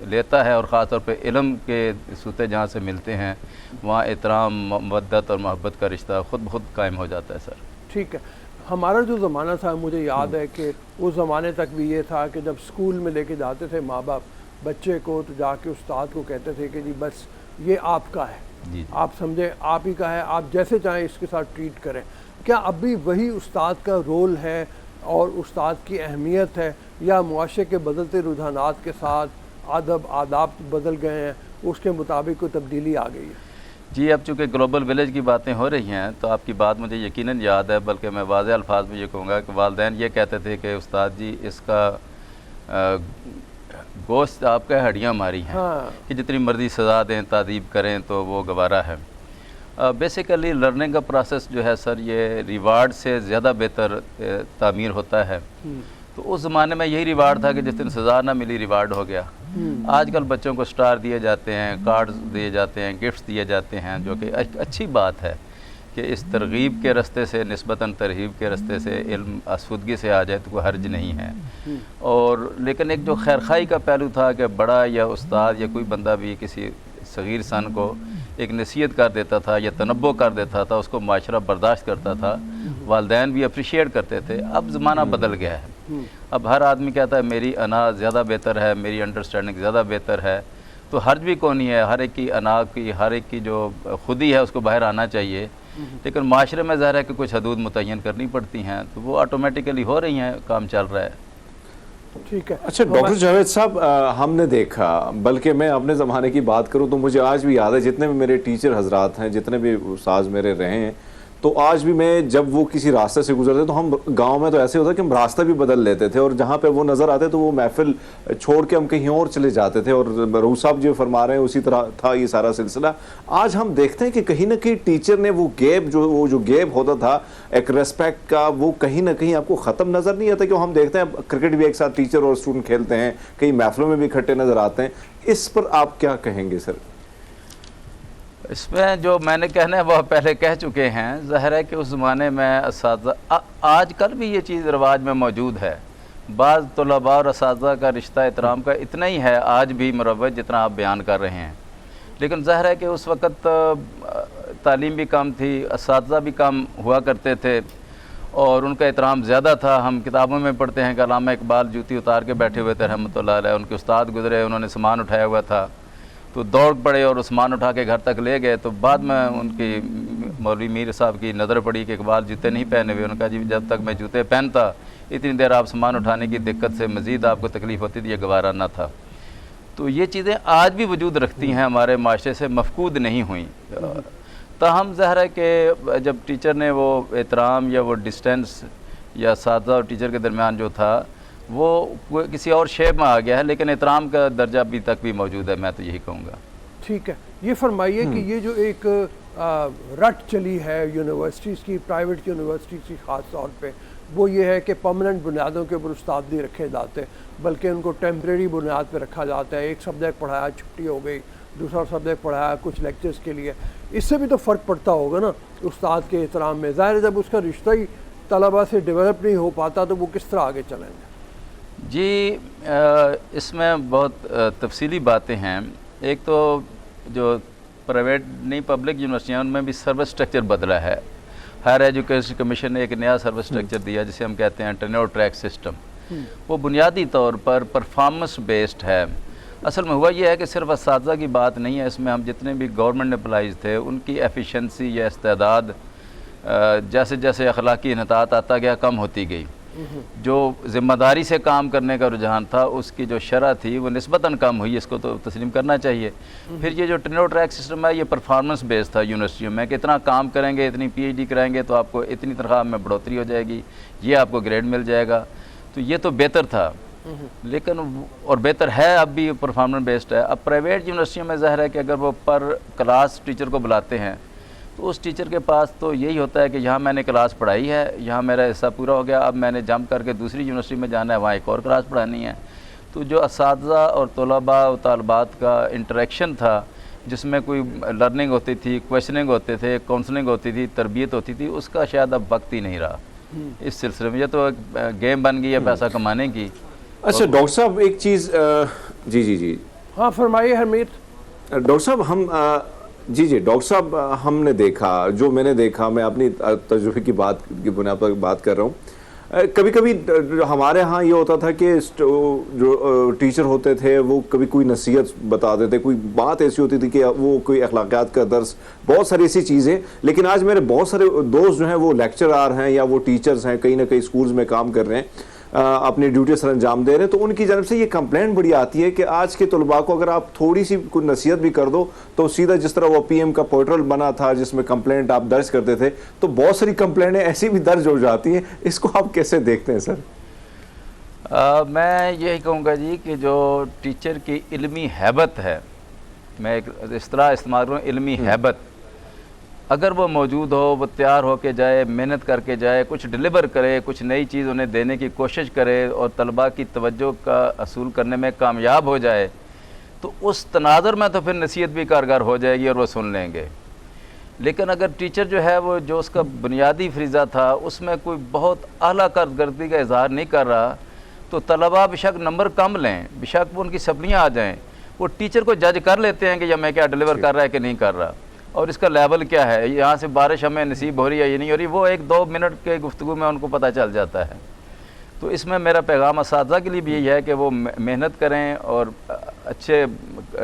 लेता है, और ख़ास तौर पे इल्म के सूते जहाँ से मिलते हैं वहाँ एहतराम, मवद्दत और मोहब्बत का रिश्ता खुद ब खुद कायम हो जाता है। सर ठीक है, हमारा जो ज़माना था मुझे याद है कि उस ज़माने तक भी ये था कि जब स्कूल में लेके जाते थे माँ बाप बच्चे को, तो जाके उस्ताद को कहते थे कि जी बस ये आपका है, जी। आप समझे आप ही का है, आप जैसे चाहें इसके साथ ट्रीट करें। क्या अभी वही उस्ताद का रोल है और उस्ताद की अहमियत है, या मुआशरे के बदलते रुझानात के साथ आदाब बदल गए हैं, उसके मुताबिक कोई तब्दीली आ गई है? जी, अब चूँकि ग्लोबल विलेज की बातें हो रही हैं तो आपकी बात मुझे यकीनन याद है, बल्कि मैं वाज़ेह अल्फाज में ये कहूँगा कि वालिदैन ये कहते थे कि उस्ताद जी इसका गोश्त आपका हड्डियाँ मारी हैं, हाँ। कि जितनी मर्ज़ी सज़ा दें, तादीब करें तो वो गवारा है। बेसिकली लर्निंग का प्रोसेस जो है सर, ये रिवार्ड से ज़्यादा बेहतर तामीर होता है। तो उस ज़माने में यही रिवार्ड था कि जिस दिन सज़ा ना मिली रिवार्ड हो गया। आजकल बच्चों को स्टार दिए जाते हैं, कार्ड्स दिए जाते हैं, गिफ्ट्स दिए जाते हैं, जो कि अच्छी बात है कि इस तरगीब के रास्ते से निस्बतन तरहीब के रास्ते से इल्म आसूदगी से आ जाए तो कोई हर्ज नहीं है। और लेकिन एक जो खैरखाई का पहलू था कि बड़ा या उस्ताद या कोई बंदा भी किसी सगीर सन को एक नसीहत कर देता था या तनब्बो कर देता था, उसको माशरा बर्दाश्त करता था, वालिदैन भी अप्रिशिएट करते थे। अब ज़माना बदल गया है, अब हर आदमी कहता है मेरी अना ज़्यादा बेहतर है, मेरी अंडरस्टैंडिंग ज़्यादा बेहतर है। तो हर्ज भी कौन ही है, हर एक की अना की, हर एक की जो खुदी है उसको बाहर आना चाहिए। लेकिन माशरे में ज़ाहिर है कि कुछ हदूद मुतय्यन करनी पड़ती हैं, तो वो ऑटोमेटिकली हो रही हैं, काम चल रहा है। ठीक है। अच्छा डॉक्टर जावेद साहब, हमने देखा, बल्कि मैं अपने ज़माने की बात करूं तो मुझे आज भी याद है, जितने भी मेरे टीचर हजरात हैं, जितने भी उस्ताद मेरे रहे हैं, तो आज भी मैं जब वो किसी रास्ते से गुजरते तो हम गांव में तो ऐसे होता कि हम रास्ता भी बदल लेते थे, और जहाँ पे वो नज़र आते तो वो महफिल छोड़ के हम कहीं और चले जाते थे। और रूह साहब जो फरमा रहे हैं उसी तरह था ये सारा सिलसिला। आज हम देखते हैं कि कहीं ना कहीं टीचर ने वो गैप होता था एक रेस्पेक्ट का, वो कहीं ना कहीं आपको ख़त्म नज़र नहीं आता। क्यों हम देखते हैं क्रिकेट भी एक साथ टीचर और स्टूडेंट खेलते हैं, कई महफिलों में भी इकट्ठे नज़र आते हैं। इस पर आप क्या कहेंगे सर? इसमें जो मैंने कहना है वह पहले कह चुके हैं। ज़ाहिर है कि उस ज़माने में आजकल भी ये चीज़ रिवाज में मौजूद है। बाज़ तलबा और असातिज़ा का रिश्ता एहतराम का इतना ही है आज भी मुरव्वज जितना आप बयान कर रहे हैं। लेकिन ज़ाहिर है कि उस वक़्त तालीम भी कम थी, असातिज़ा भी कम हुआ करते थे और उनका एहतराम ज़्यादा था। हम किताबों में पढ़ते हैं कि अल्लामा इकबाल जूती उतार के बैठे हुए थे रहमतुल्लाह अलैह, उनके उस्ताद गुज़रे, उन्होंने सामान उठाया हुआ था तो दौड़ पड़े और सामान उठा के घर तक ले गए। तो बाद में उनकी मौलवी मीर साहब की नज़र पड़ी कि इकबाल जूते नहीं पहने हुए। उन्होंने कहा जी जब तक मैं जूते पहनता इतनी देर आप सामान उठाने की दिक्कत से मज़ीद आपको तकलीफ़ होती थी, ये गवारा ना था। तो ये चीज़ें आज भी वजूद रखती हैं, हमारे माशरे से मफकूद नहीं हुई। ताहम ज़ाहिर है कि जब टीचर ने वो एहतराम या वो डिस्टेंस या सादा और टीचर के दरमियान जो था वो किसी और शेप में आ गया है, लेकिन एहतराम का दर्जा अभी तक भी मौजूद है, मैं तो यही कहूँगा। ठीक है, ये फरमाइए कि ये जो एक रट चली है यूनिवर्सिटीज़ की, प्राइवेट यूनिवर्सिटीज़ की ख़ास तौर पे, वो ये है कि परमानेंट बुनियादों के ऊपर उस्ताद नहीं रखे जाते, बल्कि उनको टेम्प्रेरी बुनियाद पे रखा जाता है। एक सब्जेक्ट पढ़ाया, छुट्टी हो गई, दूसरा सब्जेक्ट पढ़ाया कुछ लेक्चर्स के लिए। इससे भी तो फ़र्क पड़ता होगा ना उस्ताद के एहतराम में। ज़ाहिर है जब उसका रिश्ता ही तलबा से डेवलप नहीं हो पाता तो वो किस तरह आगे चलेंगे? जी, इसमें बहुत तफसीली बातें हैं। एक तो जो प्राइवेट नहीं पब्लिक यूनिवर्सिटियाँ उनमें भी सर्विस स्ट्रक्चर बदला है। हायर एजुकेशन कमीशन ने एक नया सर्विस स्ट्रक्चर दिया जिसे हम कहते हैं टेन्योर ट्रैक सिस्टम। वो बुनियादी तौर पर परफॉर्मेंस बेस्ड है। असल में हुआ यह है कि सिर्फ असातिज़ा की बात नहीं है, इसमें हम जितने भी गवर्नमेंट एम्प्लॉइज़ थे उनकी एफिशिएंसी या इस्तेदाद जैसे जैसे अखलाकी इन्हतात आता गया कम होती गई। जो ज़िम्मेदारी से काम करने का रुझान था उसकी जो शरह थी वो निस्बतन कम हुई, इसको तो तस्लीम करना चाहिए। फिर ये जो टेन्योर ट्रैक सिस्टम है ये परफॉर्मेंस बेस्ड था यूनिवर्सिटियों में कि इतना काम करेंगे, इतनी पीएचडी कराएंगे तो आपको इतनी तनख्वाह में बढ़ोतरी हो जाएगी, ये आपको ग्रेड मिल जाएगा। तो ये तो बेहतर था, लेकिन और बेहतर है अब भी परफॉर्मेंस बेस्ड है। अब प्राइवेट यूनिवर्सिटियों में ज़ाहिर है कि अगर वो पर क्लास टीचर को बुलाते हैं तो उस टीचर के पास तो यही होता है कि यहाँ मैंने क्लास पढ़ाई है, यहाँ मेरा हिस्सा पूरा हो गया, अब मैंने जंप करके दूसरी यूनिवर्सिटी में जाना है, वहाँ एक और क्लास पढ़ानी है। तो जो असातिज़ा और तलबा और तालबात का इंटरेक्शन था, जिसमें कोई लर्निंग होती थी, क्वेश्चनिंग होते थे, काउंसलिंग होती थी, तरबियत होती थी, उसका शायद अब वक्त ही नहीं रहा इस सिलसिले में। ये तो गेम बन गई है पैसा कमाने की। अच्छा डॉक्टर साहब एक चीज़, जी जी जी, हाँ फरमाइए हरमीत। डॉक्टर साहब हम जी जी डॉक्टर साहब, हमने देखा, जो मैंने देखा, मैं अपनी तजुर्बे की बात की बुनियाद पर बात कर रहा हूँ, कभी कभी हमारे यहाँ ये होता था कि जो टीचर होते थे वो कभी कोई नसीहत बताते थे, कोई बात ऐसी होती थी कि वो कोई अखलाकियात का दर्स, बहुत सारी ऐसी चीज़ें। लेकिन आज मेरे बहुत सारे दोस्त जो हैं वो लेक्चरर हैं या वो टीचर्स हैं, कहीं ना कहीं स्कूल्स में काम कर रहे हैं, अपनी ड्यूटी सर अंजाम दे रहे हैं, तो उनकी जानब से ये कंप्लेंट बड़ी आती है कि आज के तलबा को अगर आप थोड़ी सी कोई नसीहत भी कर दो तो सीधा, जिस तरह वो पीएम का पोर्टल बना था जिसमें कंप्लेंट आप दर्ज करते थे, तो बहुत सारी कंप्लेंटें ऐसी भी दर्ज हो जाती हैं। इसको आप कैसे देखते हैं सर? मैं यही कहूँगा जी कि जो टीचर की इल्मी हैबत है, मैं एक इस तरह इस्तेमाल करूँ, इल्मी हैबत, अगर वो मौजूद हो, वो तैयार हो के जाए, मेहनत करके जाए, कुछ डिलीवर करे, कुछ नई चीज़ उन्हें देने की कोशिश करे और तलबा की तवज्जो का असूल करने में कामयाब हो जाए, तो उस तनाज़ुर में तो फिर नसीहत भी कारगर हो जाएगी और वो सुन लेंगे। लेकिन अगर टीचर जो है वो जो उसका बुनियादी फरीज़ा था उसमें कोई बहुत आला कारकर्दगी का इजहार नहीं कर रहा, तो तलबा बेशक नंबर कम लें, बेशक वो उनकी सप्लियाँ आ जाएँ, वो टीचर को जज कर लेते हैं कि या मैं क्या डिलीवर कर रहा है कि नहीं कर रहा, और इसका लेवल क्या है, यहाँ से बारिश हमें नसीब हो रही है ये नहीं हो रही, वो 1-2 मिनट के गुफ्तगू में उनको पता चल जाता है। तो इसमें मेरा पैगाम असातिज़ा के लिए भी यही है कि वो मेहनत करें और अच्छे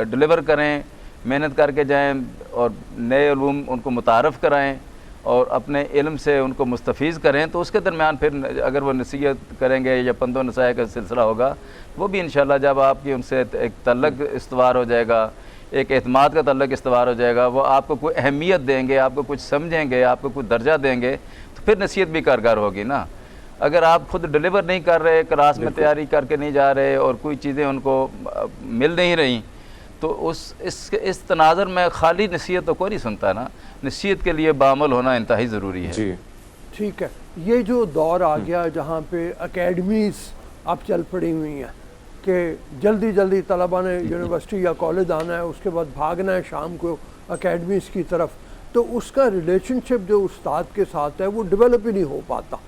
डिलीवर करें, मेहनत करके जाएं और नए उलूम उनको मुतारफ़ कराएं और अपने इल्म से उनको मुस्तफ़ीज़ करें। तो उसके दरमियान फिर अगर वो नसीहत करेंगे या पंदो नसाया का सिलसिला होगा, वो भी इंशाअल्लाह जब आपकी उनसे एक तल्लक इस्तवार हो जाएगा, एक एतमाद का तल्लक इस्तवार हो जाएगा, वो आपको कोई अहमियत देंगे, आपको कुछ समझेंगे, आपको कुछ दर्जा देंगे, तो फिर नसीहत भी कारगर होगी ना। अगर आप खुद डिलीवर नहीं कर रहे, क्लास में तैयारी करके नहीं जा रहे और कोई चीज़ें उनको मिल नहीं रही, तो इस तनाज़ुर में खाली नसीहत तो कोई नहीं सुनता ना। नसीहत के लिए बामल होना इंतहाई ज़रूरी है जी। ठीक है, ये जो दौर आ गया जहाँ पे अकेडमीज़ अब चल पड़ी हुई हैं कि जल्दी जल्दी तलबा ने यूनिवर्सिटी या कॉलेज आना है, उसके बाद भागना है शाम को अकेडमीज़ की तरफ, तो उसका रिलेशनशिप जो उस्ताद के साथ है वो डेवलप ही नहीं हो पाता।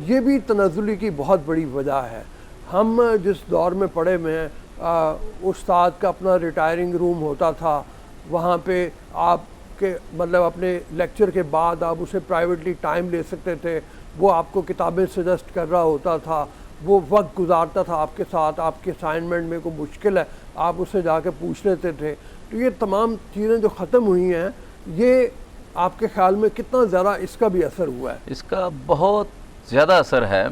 ये भी तनज़ुली की बहुत बड़ी वजह है। हम जिस दौर में पढ़े हुए हैं, उस्ताद का अपना रिटायरिंग रूम होता था, वहाँ पे आपके मतलब अपने लेक्चर के बाद आप उसे प्राइवेटली टाइम ले सकते थे, वो आपको किताबें सजेस्ट कर रहा होता था, वो वक्त गुजारता था आपके साथ, आपके असाइनमेंट में कोई मुश्किल है आप उससे जाके पूछ लेते थे। तो ये तमाम चीज़ें जो ख़त्म हुई हैं, ये आपके ख्याल में कितना ज़्यादा इसका भी असर हुआ है? इसका बहुत ज़्यादा असर है।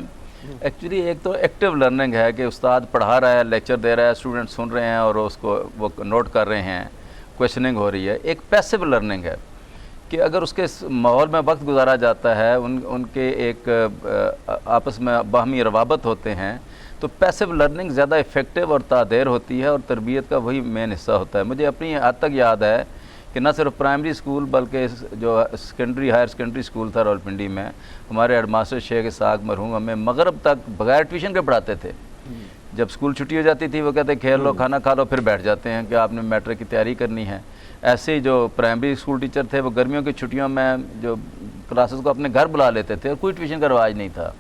एक्चुअली एक तो एक्टिव लर्निंग है कि उस्ताद पढ़ा रहा है, लेक्चर दे रहा है, स्टूडेंट सुन रहे हैं और उसको वो नोट कर रहे हैं, क्वेश्चनिंग हो रही है। एक पैसिव लर्निंग है कि अगर उसके माहौल में वक्त गुजारा जाता है, उनके एक आपस में बाहमी रवाबत होते हैं, तो पैसिव लर्निंग ज़्यादा इफ़ेक्टिव और तादेर होती है और तरबियत का वही मेन हिस्सा होता है। मुझे अपनी हद तक याद है कि न सिर्फ प्राइमरी स्कूल बल्कि जो सेकेंडरी हायर सेकेंडरी स्कूल था रावलपिंडी में, हमारे हेडमास्टर शेख इसाक मरहूम हमें मगरब तक बगैर ट्यूशन के पढ़ाते थे। जब स्कूल छुट्टी हो जाती थी वो कहते खेल लो, खाना खा लो, फिर बैठ जाते हैं कि आपने मैट्रिक की तैयारी करनी है। ऐसे ही जो प्राइमरी स्कूल टीचर थे वो गर्मियों की छुट्टियों में जो क्लासेस को अपने घर बुला लेते थे और कोई ट्यूशन का रवाज नहीं था।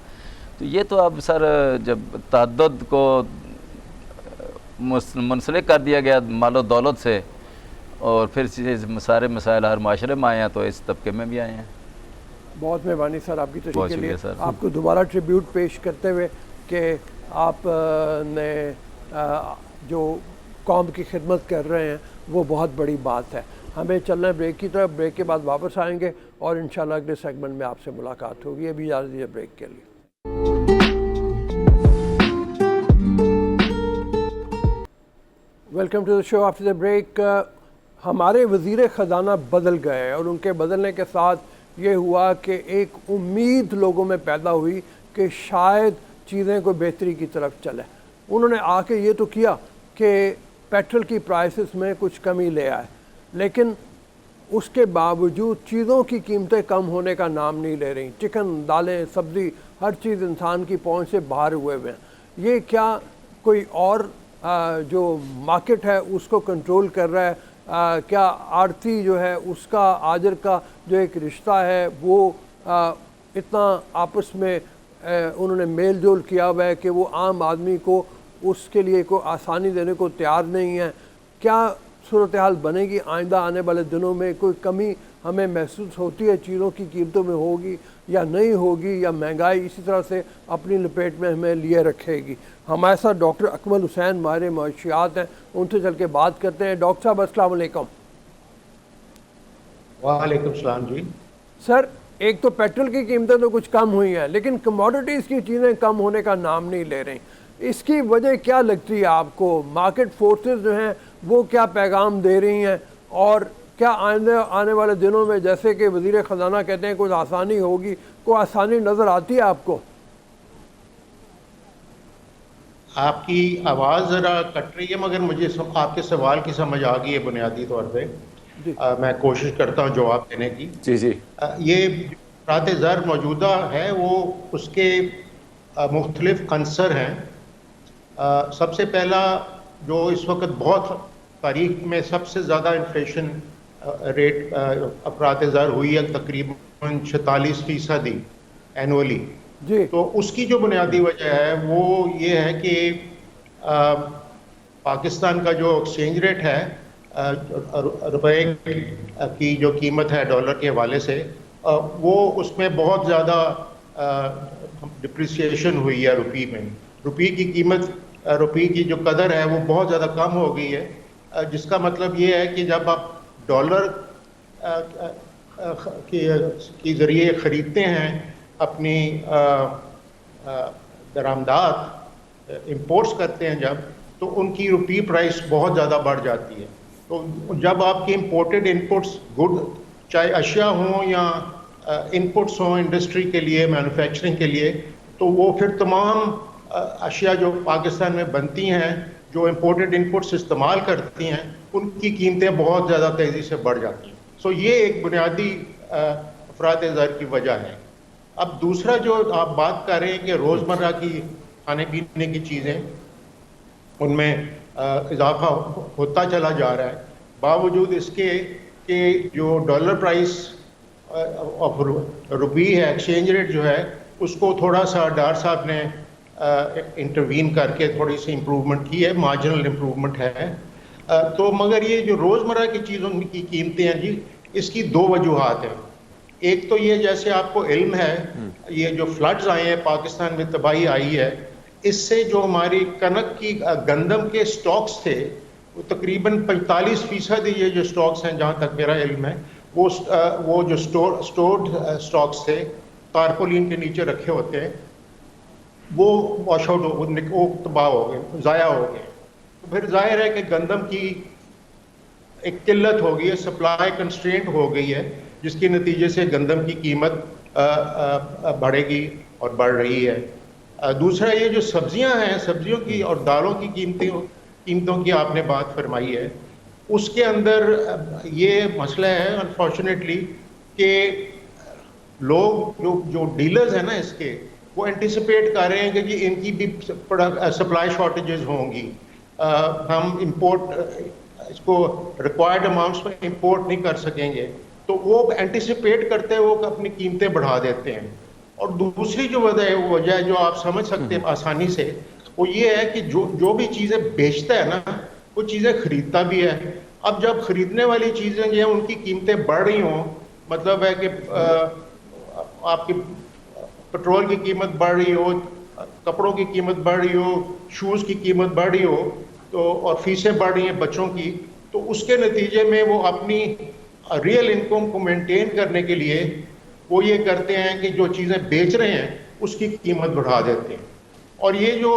तो ये तो अब सर जब तअद्दुद को मुंसलिक कर दिया गया मालो दौलत से और फिर सारे मसाइल हर माशरे में आए हैं, तो इस तबके में भी आए हैं। बहुत मेहरबानी सर आपकी तशरीह के लिए। सर आपको दोबारा ट्रिब्यूट पेश करते हुए कि आप ने जो कौम की खिदमत कर रहे हैं वो बहुत बड़ी बात है। हमें चलना है ब्रेक की तरफ, ब्रेक के बाद वापस आएंगे और इंशाल्लाह अगले सेगमेंट में आपसे मुलाकात होगी। अभी इजाज़त दीजिए ब्रेक के लिए। Welcome to the show after the break. हमारे वज़ीर ख़जाना बदल गए और उनके बदलने के साथ ये हुआ कि एक उम्मीद लोगों में पैदा हुई कि शायद चीज़ें को बेहतरी की तरफ चले। उन्होंने आके ये तो किया कि पेट्रोल की प्राइसेस में कुछ कमी ले आए, लेकिन उसके बावजूद चीज़ों की कीमतें कम होने का नाम नहीं ले रही। चिकन, दालें, सब्ज़ी, हर चीज़ इंसान की पहुंच से बाहर हुए हुए हैं। ये क्या कोई और जो मार्केट है उसको कंट्रोल कर रहा है? क्या आड़ती जो है उसका आजर का जो एक रिश्ता है वो इतना आपस में उन्होंने मेल जोल किया हुआ है कि वो आम आदमी को उसके लिए कोई आसानी देने को तैयार नहीं है? क्या सूरत हाल बनेगी आइंदा आने वाले दिनों में? कोई कमी हमें महसूस होती है चीज़ों की कीमतों में होगी या नहीं होगी, या महंगाई इसी तरह से अपनी लपेट में हमें लिए रखेगी? हमारे साथ डॉक्टर अकमल हुसैन माहिर मईशियात हैं, उनसे चल के बात करते हैं। डॉक्टर साहब अस्सलाम वालेकुम। वालेकुम सलाम जी। सर, एक तो पेट्रोल की कीमतें तो कुछ कम हुई हैं, लेकिन कमोडिटीज़ की चीज़ें कम होने का नाम नहीं ले रही। इसकी वजह क्या लगती है आपको? मार्केट फोर्सेस जो हैं वो क्या पैगाम दे रही हैं, और क्या आने वाले दिनों में जैसे कि वज़ीर ख़जाना कहते हैं कुछ आसानी होगी, कोई आसानी नज़र आती है आपको? आपकी आवाज़ ज़रा कट रही है, मगर मुझे आपके सवाल की समझ आ गई है बुनियादी तौर पे। मैं कोशिश करता हूँ जवाब देने की। जी जी। ये रात ज़र मौजूदा है वो उसके मुख्तलिफ अंसर हैं। सबसे पहला जो इस वक्त बहुत तारीख में सबसे ज़्यादा इन्फ्लेशन रेट अफरात ज़र हुई है, तकरीबन 46% एनुअली। तो उसकी जो बुनियादी वजह है वो ये है कि पाकिस्तान का जो एक्सचेंज रेट है, रुपए की जो कीमत है डॉलर के हवाले से, वो उसमें बहुत ज़्यादा डिप्रिसिएशन हुई है रुपये में। रुपये की कीमत, रुपये की जो कदर है वो बहुत ज़्यादा कम हो गई है, जिसका मतलब ये है कि जब आप डॉलर के ज़रिए ख़रीदते हैं अपनी दरामदात इंपोर्ट्स करते हैं जब, तो उनकी रुपये प्राइस बहुत ज़्यादा बढ़ जाती है। तो जब आपके इंपोर्टेड इनपुट्स गुड, चाहे अशिया हों या इनपुट्स हों इंडस्ट्री के लिए, मैन्युफैक्चरिंग के लिए, तो वो फिर तमाम अशिया जो पाकिस्तान में बनती हैं, जो इंपोर्टेड इनपुट्स इस्तेमाल करती हैं, उनकी कीमतें बहुत ज़्यादा तेज़ी से बढ़ जाती हैं। सो ये एक बुनियादी अफरात ज़र की वजह है। अब दूसरा जो आप बात कर रहे हैं कि रोज़मर्रा की खाने पीने की चीज़ें, उनमें इजाफा होता चला जा रहा है, बावजूद इसके कि जो डॉलर प्राइस ऑफ रुपये है, एक्सचेंज रेट जो है, उसको थोड़ा सा डार साहब ने इंटरवीन करके थोड़ी सी इम्प्रूवमेंट की है, मार्जिनल इम्प्रूवमेंट है। तो मगर ये जो रोज़मर्रा की चीज़ों की कीमतें हैं जी, इसकी दो वजूहात हैं। एक तो ये, जैसे आपको इल्म है, ये जो फ्लड्स आए हैं पाकिस्तान में, तबाही आई है, इससे जो हमारी कनक की गंदम के स्टॉक्स थे वो तकरीबन 45% ये जो स्टॉक्स हैं, जहाँ तक मेरा इल्म है, वो जो स्टोर्ड स्टॉक्स थे, तारपोलिन के नीचे रखे होते हैं, वो वॉश आउट वो तबाह हो गए, ज़ाया हो गए। तो फिर जाहिर है कि गंदम की एक किल्लत हो गई है, सप्लाई कंस्ट्रेंट हो गई है, जिसके नतीजे से गंदम की कीमत बढ़ेगी और बढ़ रही है। दूसरा, ये जो सब्जियां हैं, सब्जियों की और दालों की कीमतों की आपने बात फरमाई है, उसके अंदर ये मसला है अनफॉर्चुनेटली कि लोग जो डीलर्स हैं ना इसके, वो एंटिसिपेट कर रहे हैं कि जी इनकी भी सप्लाई शॉर्टेजेस होंगी, हम इंपोर्ट इसको रिक्वायर्ड अमाउंट्स में इंपोर्ट नहीं कर सकेंगे, तो वो एंटिसिपेट करते हैं, वो अपनी कीमतें बढ़ा देते हैं। और दूसरी जो वजह है जो आप समझ सकते हैं आसानी से, वो ये है कि जो भी चीज़ें बेचता है ना, वो चीज़ें खरीदता भी है। अब जब खरीदने वाली चीज़ें जो हैं उनकी कीमतें बढ़ रही हों, मतलब है कि आपकी पेट्रोल की कीमत बढ़ रही हो, कपड़ों की कीमत बढ़ रही हो, शूज़ की कीमत बढ़ रही हो, तो और फीसें बढ़ रही हैं बच्चों की, तो उसके नतीजे में वो अपनी रियल इनकम को मेंटेन करने के लिए वो ये करते हैं कि जो चीज़ें बेच रहे हैं उसकी कीमत बढ़ा देते हैं। और ये जो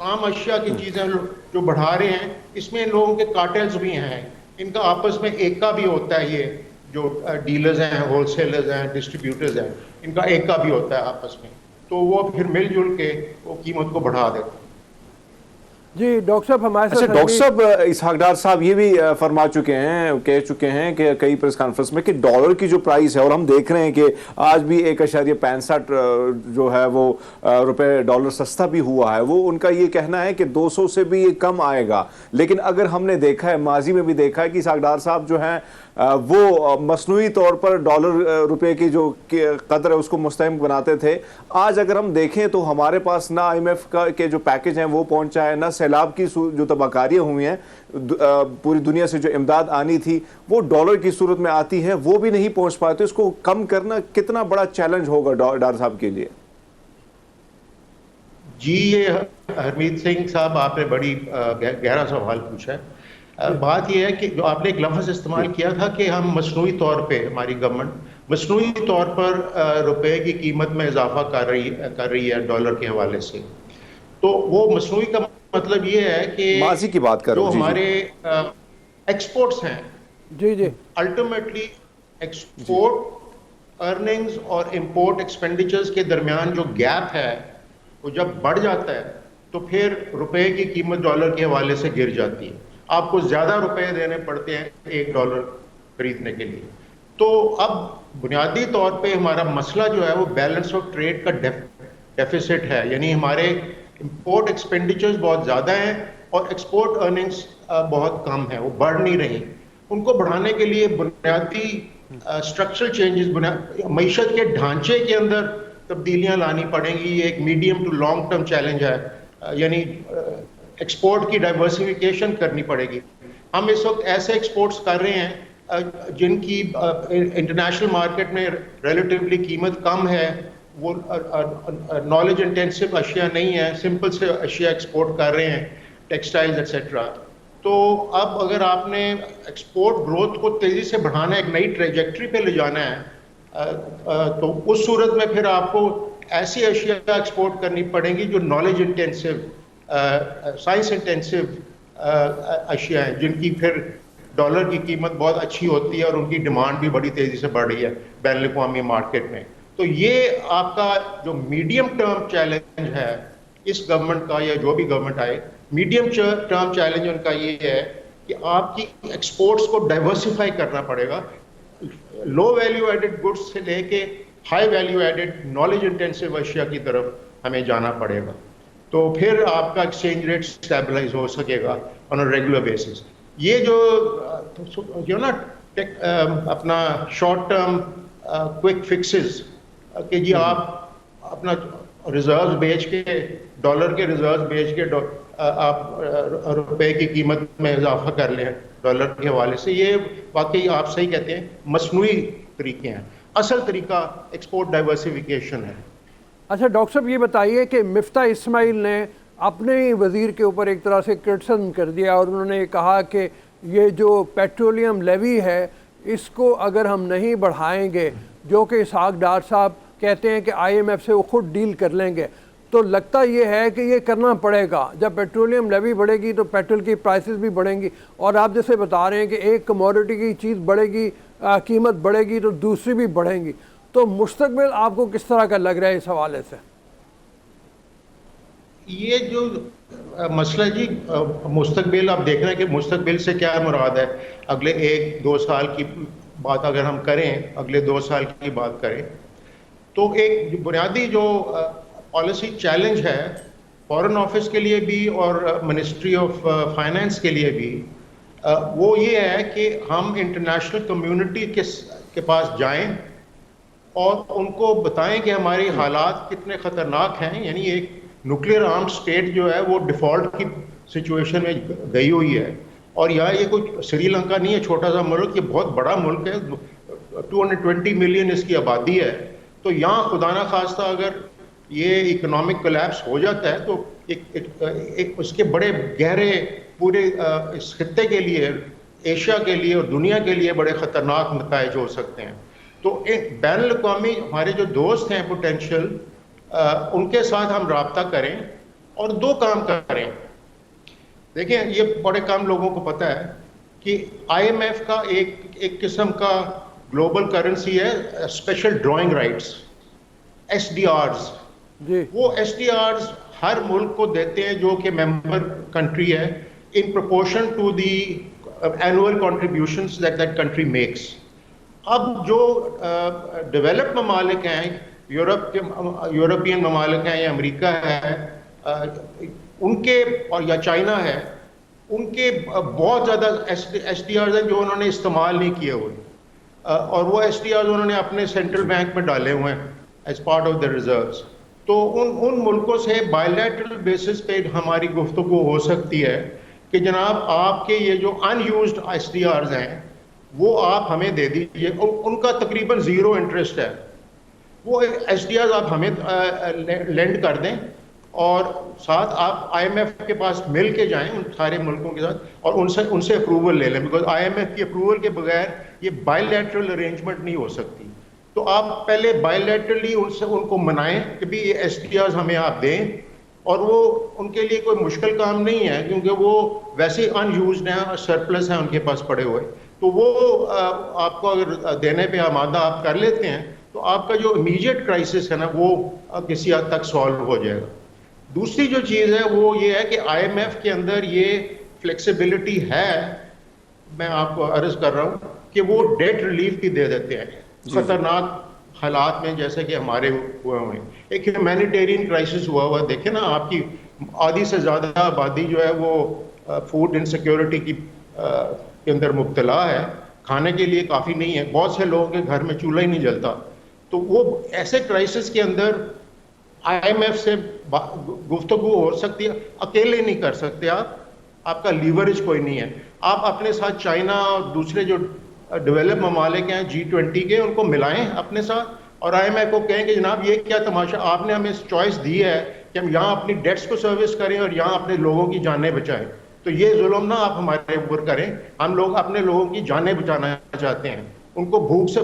आम अशिया की चीज़ें जो बढ़ा रहे हैं, इसमें इन लोगों के कार्टेल्स भी हैं, इनका आपस में एका भी होता है। ये जो डीलर्स हैं, होलसेलर्स हैं, डिस्ट्रीब्यूटर्स हैं, इनका एका भी होता है आपस में, तो वो फिर मिलजुल के वो कीमत को बढ़ा देते हैं। जी डॉक्टर साहब हमारे अच्छा साथ डॉक्टर साहब, इसहाक डार साहब ये भी फरमा चुके हैं, कह चुके हैं कि कई प्रेस कॉन्फ्रेंस में कि डॉलर की जो प्राइस है, और हम देख रहे हैं कि आज भी 1.65 जो है वो रुपए डॉलर सस्ता भी हुआ है, वो उनका ये कहना है कि 200 से भी ये कम आएगा। लेकिन अगर हमने देखा है, माजी में भी देखा है कि इसहाक डार साहब जो हैं वो मसनूई तौर पर डॉलर रुपए की जो कदर है उसको मुस्तहम बनाते थे। आज अगर हम देखें तो हमारे पास ना IMF का के जो पैकेज हैं वो पहुंचा है, ना सैलाब की जो तबाकारियाँ हुई हैं, पूरी दुनिया से जो इमदाद आनी थी वो डॉलर की सूरत में आती है, वो भी नहीं पहुंच पाते। इसको कम करना कितना बड़ा चैलेंज होगा डार साहब के लिए? जी, ये हरमीत सिंह साहब आपने बड़ी गहरा सवाल पूछा है। बात यह है कि जो आपने एक लफ्ज़ इस्तेमाल किया था कि हम मसनूई तौर पे, हमारी गवर्नमेंट मसनूई तौर पर रुपए की कीमत में इजाफा कर रही है डॉलर के हवाले से। तो वो मसनूई का मतलब ये है कि माजी की बात करो, जो जी, हमारे एक्सपोर्ट्स हैं, जी जी अल्टीमेटली एक्सपोर्ट अर्निंग्स और इंपोर्ट एक्सपेंडिचर्स के दरमियान जो गैप है वो जब बढ़ जाता है तो फिर रुपए की कीमत डॉलर के हवाले से गिर जाती है। आपको ज्यादा रुपए देने पड़ते हैं $1 खरीदने के लिए। तो अब बुनियादी तौर पे हमारा मसला जो है वो बैलेंस ऑफ ट्रेड का डेफिसिट है, यानी हमारे इंपोर्ट एक्सपेंडिचर्स बहुत ज़्यादा हैं और एक्सपोर्ट अर्निंग्स बहुत कम है, वो बढ़ नहीं रही। उनको बढ़ाने के लिए बुनियादी स्ट्रक्चरल चेंजेस, मईशत के ढांचे के अंदर तब्दीलियां लानी पड़ेंगी। ये एक medium to long term challenge है, यानी एक्सपोर्ट की डाइवर्सिफिकेशन करनी पड़ेगी। हम इस वक्त ऐसे एक्सपोर्ट्स कर रहे हैं जिनकी इंटरनेशनल मार्केट में रिलेटिवली कीमत कम है, वो नॉलेज इंटेंसिव अशिया नहीं है, सिंपल से अशिया एक्सपोर्ट कर रहे हैं, टेक्सटाइल्स एक्सेट्रा। तो अब अगर आपने एक्सपोर्ट ग्रोथ को तेज़ी से बढ़ाना है, एक नई ट्रेजेक्ट्री पे ले जाना है, तो उस सूरत में फिर आपको ऐसी अशिया एक्सपोर्ट करनी पड़ेंगी जो नॉलेज इंटेंसिव, साइंस इंटेंसिव अशिया हैं, जिनकी फिर डॉलर की कीमत बहुत अच्छी होती है और उनकी डिमांड भी बड़ी तेज़ी से बढ़ रही है बैन अवी मार्केट में। तो ये आपका जो मीडियम टर्म चैलेंज है इस गवर्नमेंट का, या जो भी गवर्नमेंट आए, मीडियम टर्म चैलेंज उनका ये है कि आपकी एक्सपोर्ट्स को डाइवर्सिफाई करना पड़ेगा। लो वैल्यू एडेड गुड्स से लेके high value added knowledge intensive अशिया की तरफ हमें जाना पड़ेगा, तो फिर आपका एक्सचेंज रेट स्टेबलाइज हो सकेगा ऑन अ रेगुलर बेसिस। ये जो ना अपना शॉर्ट टर्म क्विक फिक्सेस कि जी आप अपना रिजर्व बेच के, डॉलर के रिजर्व बेच के आप रुपए की कीमत में इजाफा कर लें डॉलर के हवाले से, ये वाकई आप सही कहते हैं मसनूई तरीके हैं। असल तरीका एक्सपोर्ट डाइवर्सिफिकेशन है। अच्छा डॉक्टर साहब ये बताइए कि मिफ्ता इस्माइल ने अपने ही वज़ीर के ऊपर एक तरह से क्रिटिसिज्म कर दिया और उन्होंने कहा कि ये जो पेट्रोलियम लेवी है इसको अगर हम नहीं बढ़ाएंगे, जो कि इसहाक डार साहब कहते हैं कि IMF से वो खुद डील कर लेंगे, तो लगता ये है कि ये करना पड़ेगा। जब पेट्रोलियम लेवी बढ़ेगी तो पेट्रोल की प्राइसेस भी बढ़ेंगी, और आप जैसे बता रहे हैं कि एक कमोडिटी की चीज़ बढ़ेगी, कीमत बढ़ेगी तो दूसरी भी बढ़ेंगी। तो मुस्तकबिल आपको किस तरह का लग रहा है इस हवाले से? ये जो मसला जी, मुस्तकबिल आप देख रहे हैं कि मुस्तकबिल से क्या मुराद है। अगले 1-2 साल की बात अगर हम करें, अगले 2 साल की बात करें, तो एक बुनियादी जो पॉलिसी चैलेंज है फॉरेन ऑफिस के लिए भी और मिनिस्ट्री ऑफ फाइनेंस के लिए भी, वो ये है कि हम इंटरनेशनल कम्युनिटी के पास जाएं और उनको बताएं कि हमारे हालात कितने ख़तरनाक हैं। यानी एक न्यूक्लियर आर्म्ड स्टेट जो है वो डिफ़ॉल्ट की सिचुएशन में गई हुई है, और यहाँ ये कोई श्रीलंका नहीं है, छोटा सा मुल्क, ये बहुत बड़ा मुल्क है, 220 मिलियन इसकी आबादी है। तो यहाँ खुदा ना खास्ता अगर ये इकोनॉमिक कोलैप्स हो जाता है तो एक उसके बड़े गहरे पूरे इस खित्ते के लिए, एशिया के लिए और दुनिया के लिए बड़े ख़तरनाक नताइज हो सकते हैं। तो एक बैन अवी हमारे जो दोस्त हैं पोटेंशियल, उनके साथ हम राब्ता करें और 2 काम करें। देखिए, ये बड़े कम लोगों को पता है कि IMF का एक किस्म का ग्लोबल करेंसी है स्पेशल ड्राइंग राइट्स, SDRs। वो SDRs हर मुल्क को देते हैं जो कि मेंबर कंट्री है, in proportion to the annual contributions that that country makes. अब जो डेवलप्ड ममालिक हैं, यूरोपियन ममालिक हैं या अमेरिका है, उनके और या चाइना है, उनके बहुत ज़्यादा SDRs हैं जो उन्होंने इस्तेमाल नहीं किए हुए, और वो SDRs उन्होंने अपने सेंट्रल बैंक में डाले हुए हैं as part of the reserves. तो उन मुल्कों से बायलैटरल बेसिस पे हमारी गुफ्तगू हो सकती है कि जनाब आपके ये जो अनयूज्ड SDRs हैं वो आप हमें दे दीजिए, उनका तकरीबन ज़ीरो इंटरेस्ट है, वो SDRs आप हमें लेंड कर दें और साथ आप IMF के पास मिल के जाएं उन सारे मुल्कों के साथ और उनसे अप्रूवल ले लें, बिकॉज IMF की अप्रूवल के बगैर ये बायलैटरल अरेंजमेंट नहीं हो सकती। तो आप पहले बायलैटरली उनको मनाएं कि भी ये SDRs हमें आप दें, और वो उनके लिए कोई मुश्किल काम नहीं है क्योंकि वो वैसे अनयूज्ड हैं और सरप्लस हैं उनके पास पड़े हुए, तो वो आपको अगर देने पे आमादा आप कर लेते हैं तो आपका जो इमीडिएट क्राइसिस है ना वो किसी हद तक सॉल्व हो जाएगा। दूसरी जो चीज़ है वो ये है कि IMF के अंदर ये फ्लेक्सिबिलिटी है, मैं आपको अर्ज कर रहा हूँ कि वो डेट रिलीफ भी दे देते हैं खतरनाक हालात में, जैसे कि हमारे हुए हुए हैं। एक ह्यूमैनिटेरियन क्राइसिस हुआ देखे ना, आपकी आधी से ज़्यादा आबादी जो है वो फूड इनसिक्योरिटी के अंदर मुब्तला है, खाने के लिए काफ़ी नहीं है, बहुत से लोगों के घर में चूल्हा ही नहीं जलता। तो वो ऐसे क्राइसिस के अंदर IMF से गुफ्तगू हो सकती है, अकेले नहीं कर सकते आप, आपका लीवरेज कोई नहीं है। आप अपने साथ चाइना और दूसरे जो डेवलप ममालिक हैं G20 के, उनको मिलाएं अपने साथ और IMF को कहें कि जनाब ये क्या तमाशा, आपने हमें चॉइस दी है कि हम यहाँ अपनी डेट्स को सर्विस करें और यहाँ अपने लोगों की जानें बचाएं, तो ये जुल्म ना आप हमारे ऊपर करें। हम लोग अपने लोगों की जानें बचाना चाहते हैं, उनको भूख से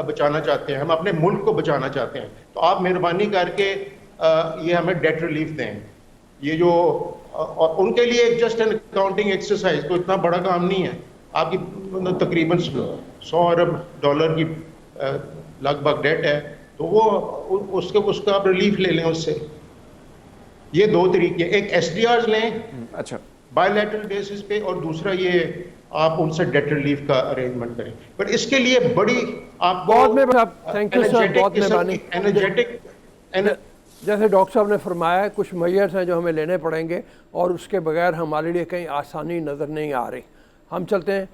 बचाना चाहते हैं, हम अपने मुल्क को बचाना चाहते हैं, तो आप मेहरबानी करके ये हमें डेट रिलीफ दें। ये जो और उनके लिए जस्ट एन अकाउंटिंग एक्सरसाइज, तो इतना बड़ा काम नहीं है। आपकी तकरीबन 100 अरब डॉलर की लगभग डेट है, तो वो उसका आप रिलीफ ले लें उससे। ये दो तरीके, एक SDRs लें अच्छा बायलैटरल बेसिस पे, और दूसरा ये आप उनसे डेट रिलीफ का अरेंजमेंट करें। पर इसके लिए बड़ी आप बहुत में थैंक यू सर, बहुत मेहरबानी। एनर्जेटिक जैसे डॉक्टर साहब ने फरमाया, कुछ मेजर्स हैं जो हमें लेने पड़ेंगे और उसके बगैर हमारे लिए कहीं आसानी नज़र नहीं आ रही। हम चलते हैं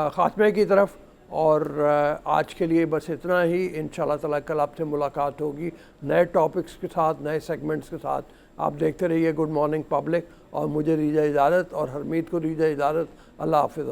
ख़ात्मे की तरफ, और आज के लिए बस इतना ही। इंशाल्लाह ताला कल आपसे मुलाकात होगी नए टॉपिक्स के साथ, नए सेगमेंट्स के साथ। आप देखते रहिए गुड मॉर्निंग पब्लिक, और मुझे दीजिए इजाज़त और हरमीत को दीजिए इजाज़त। अल्लाह हाफ़िज़।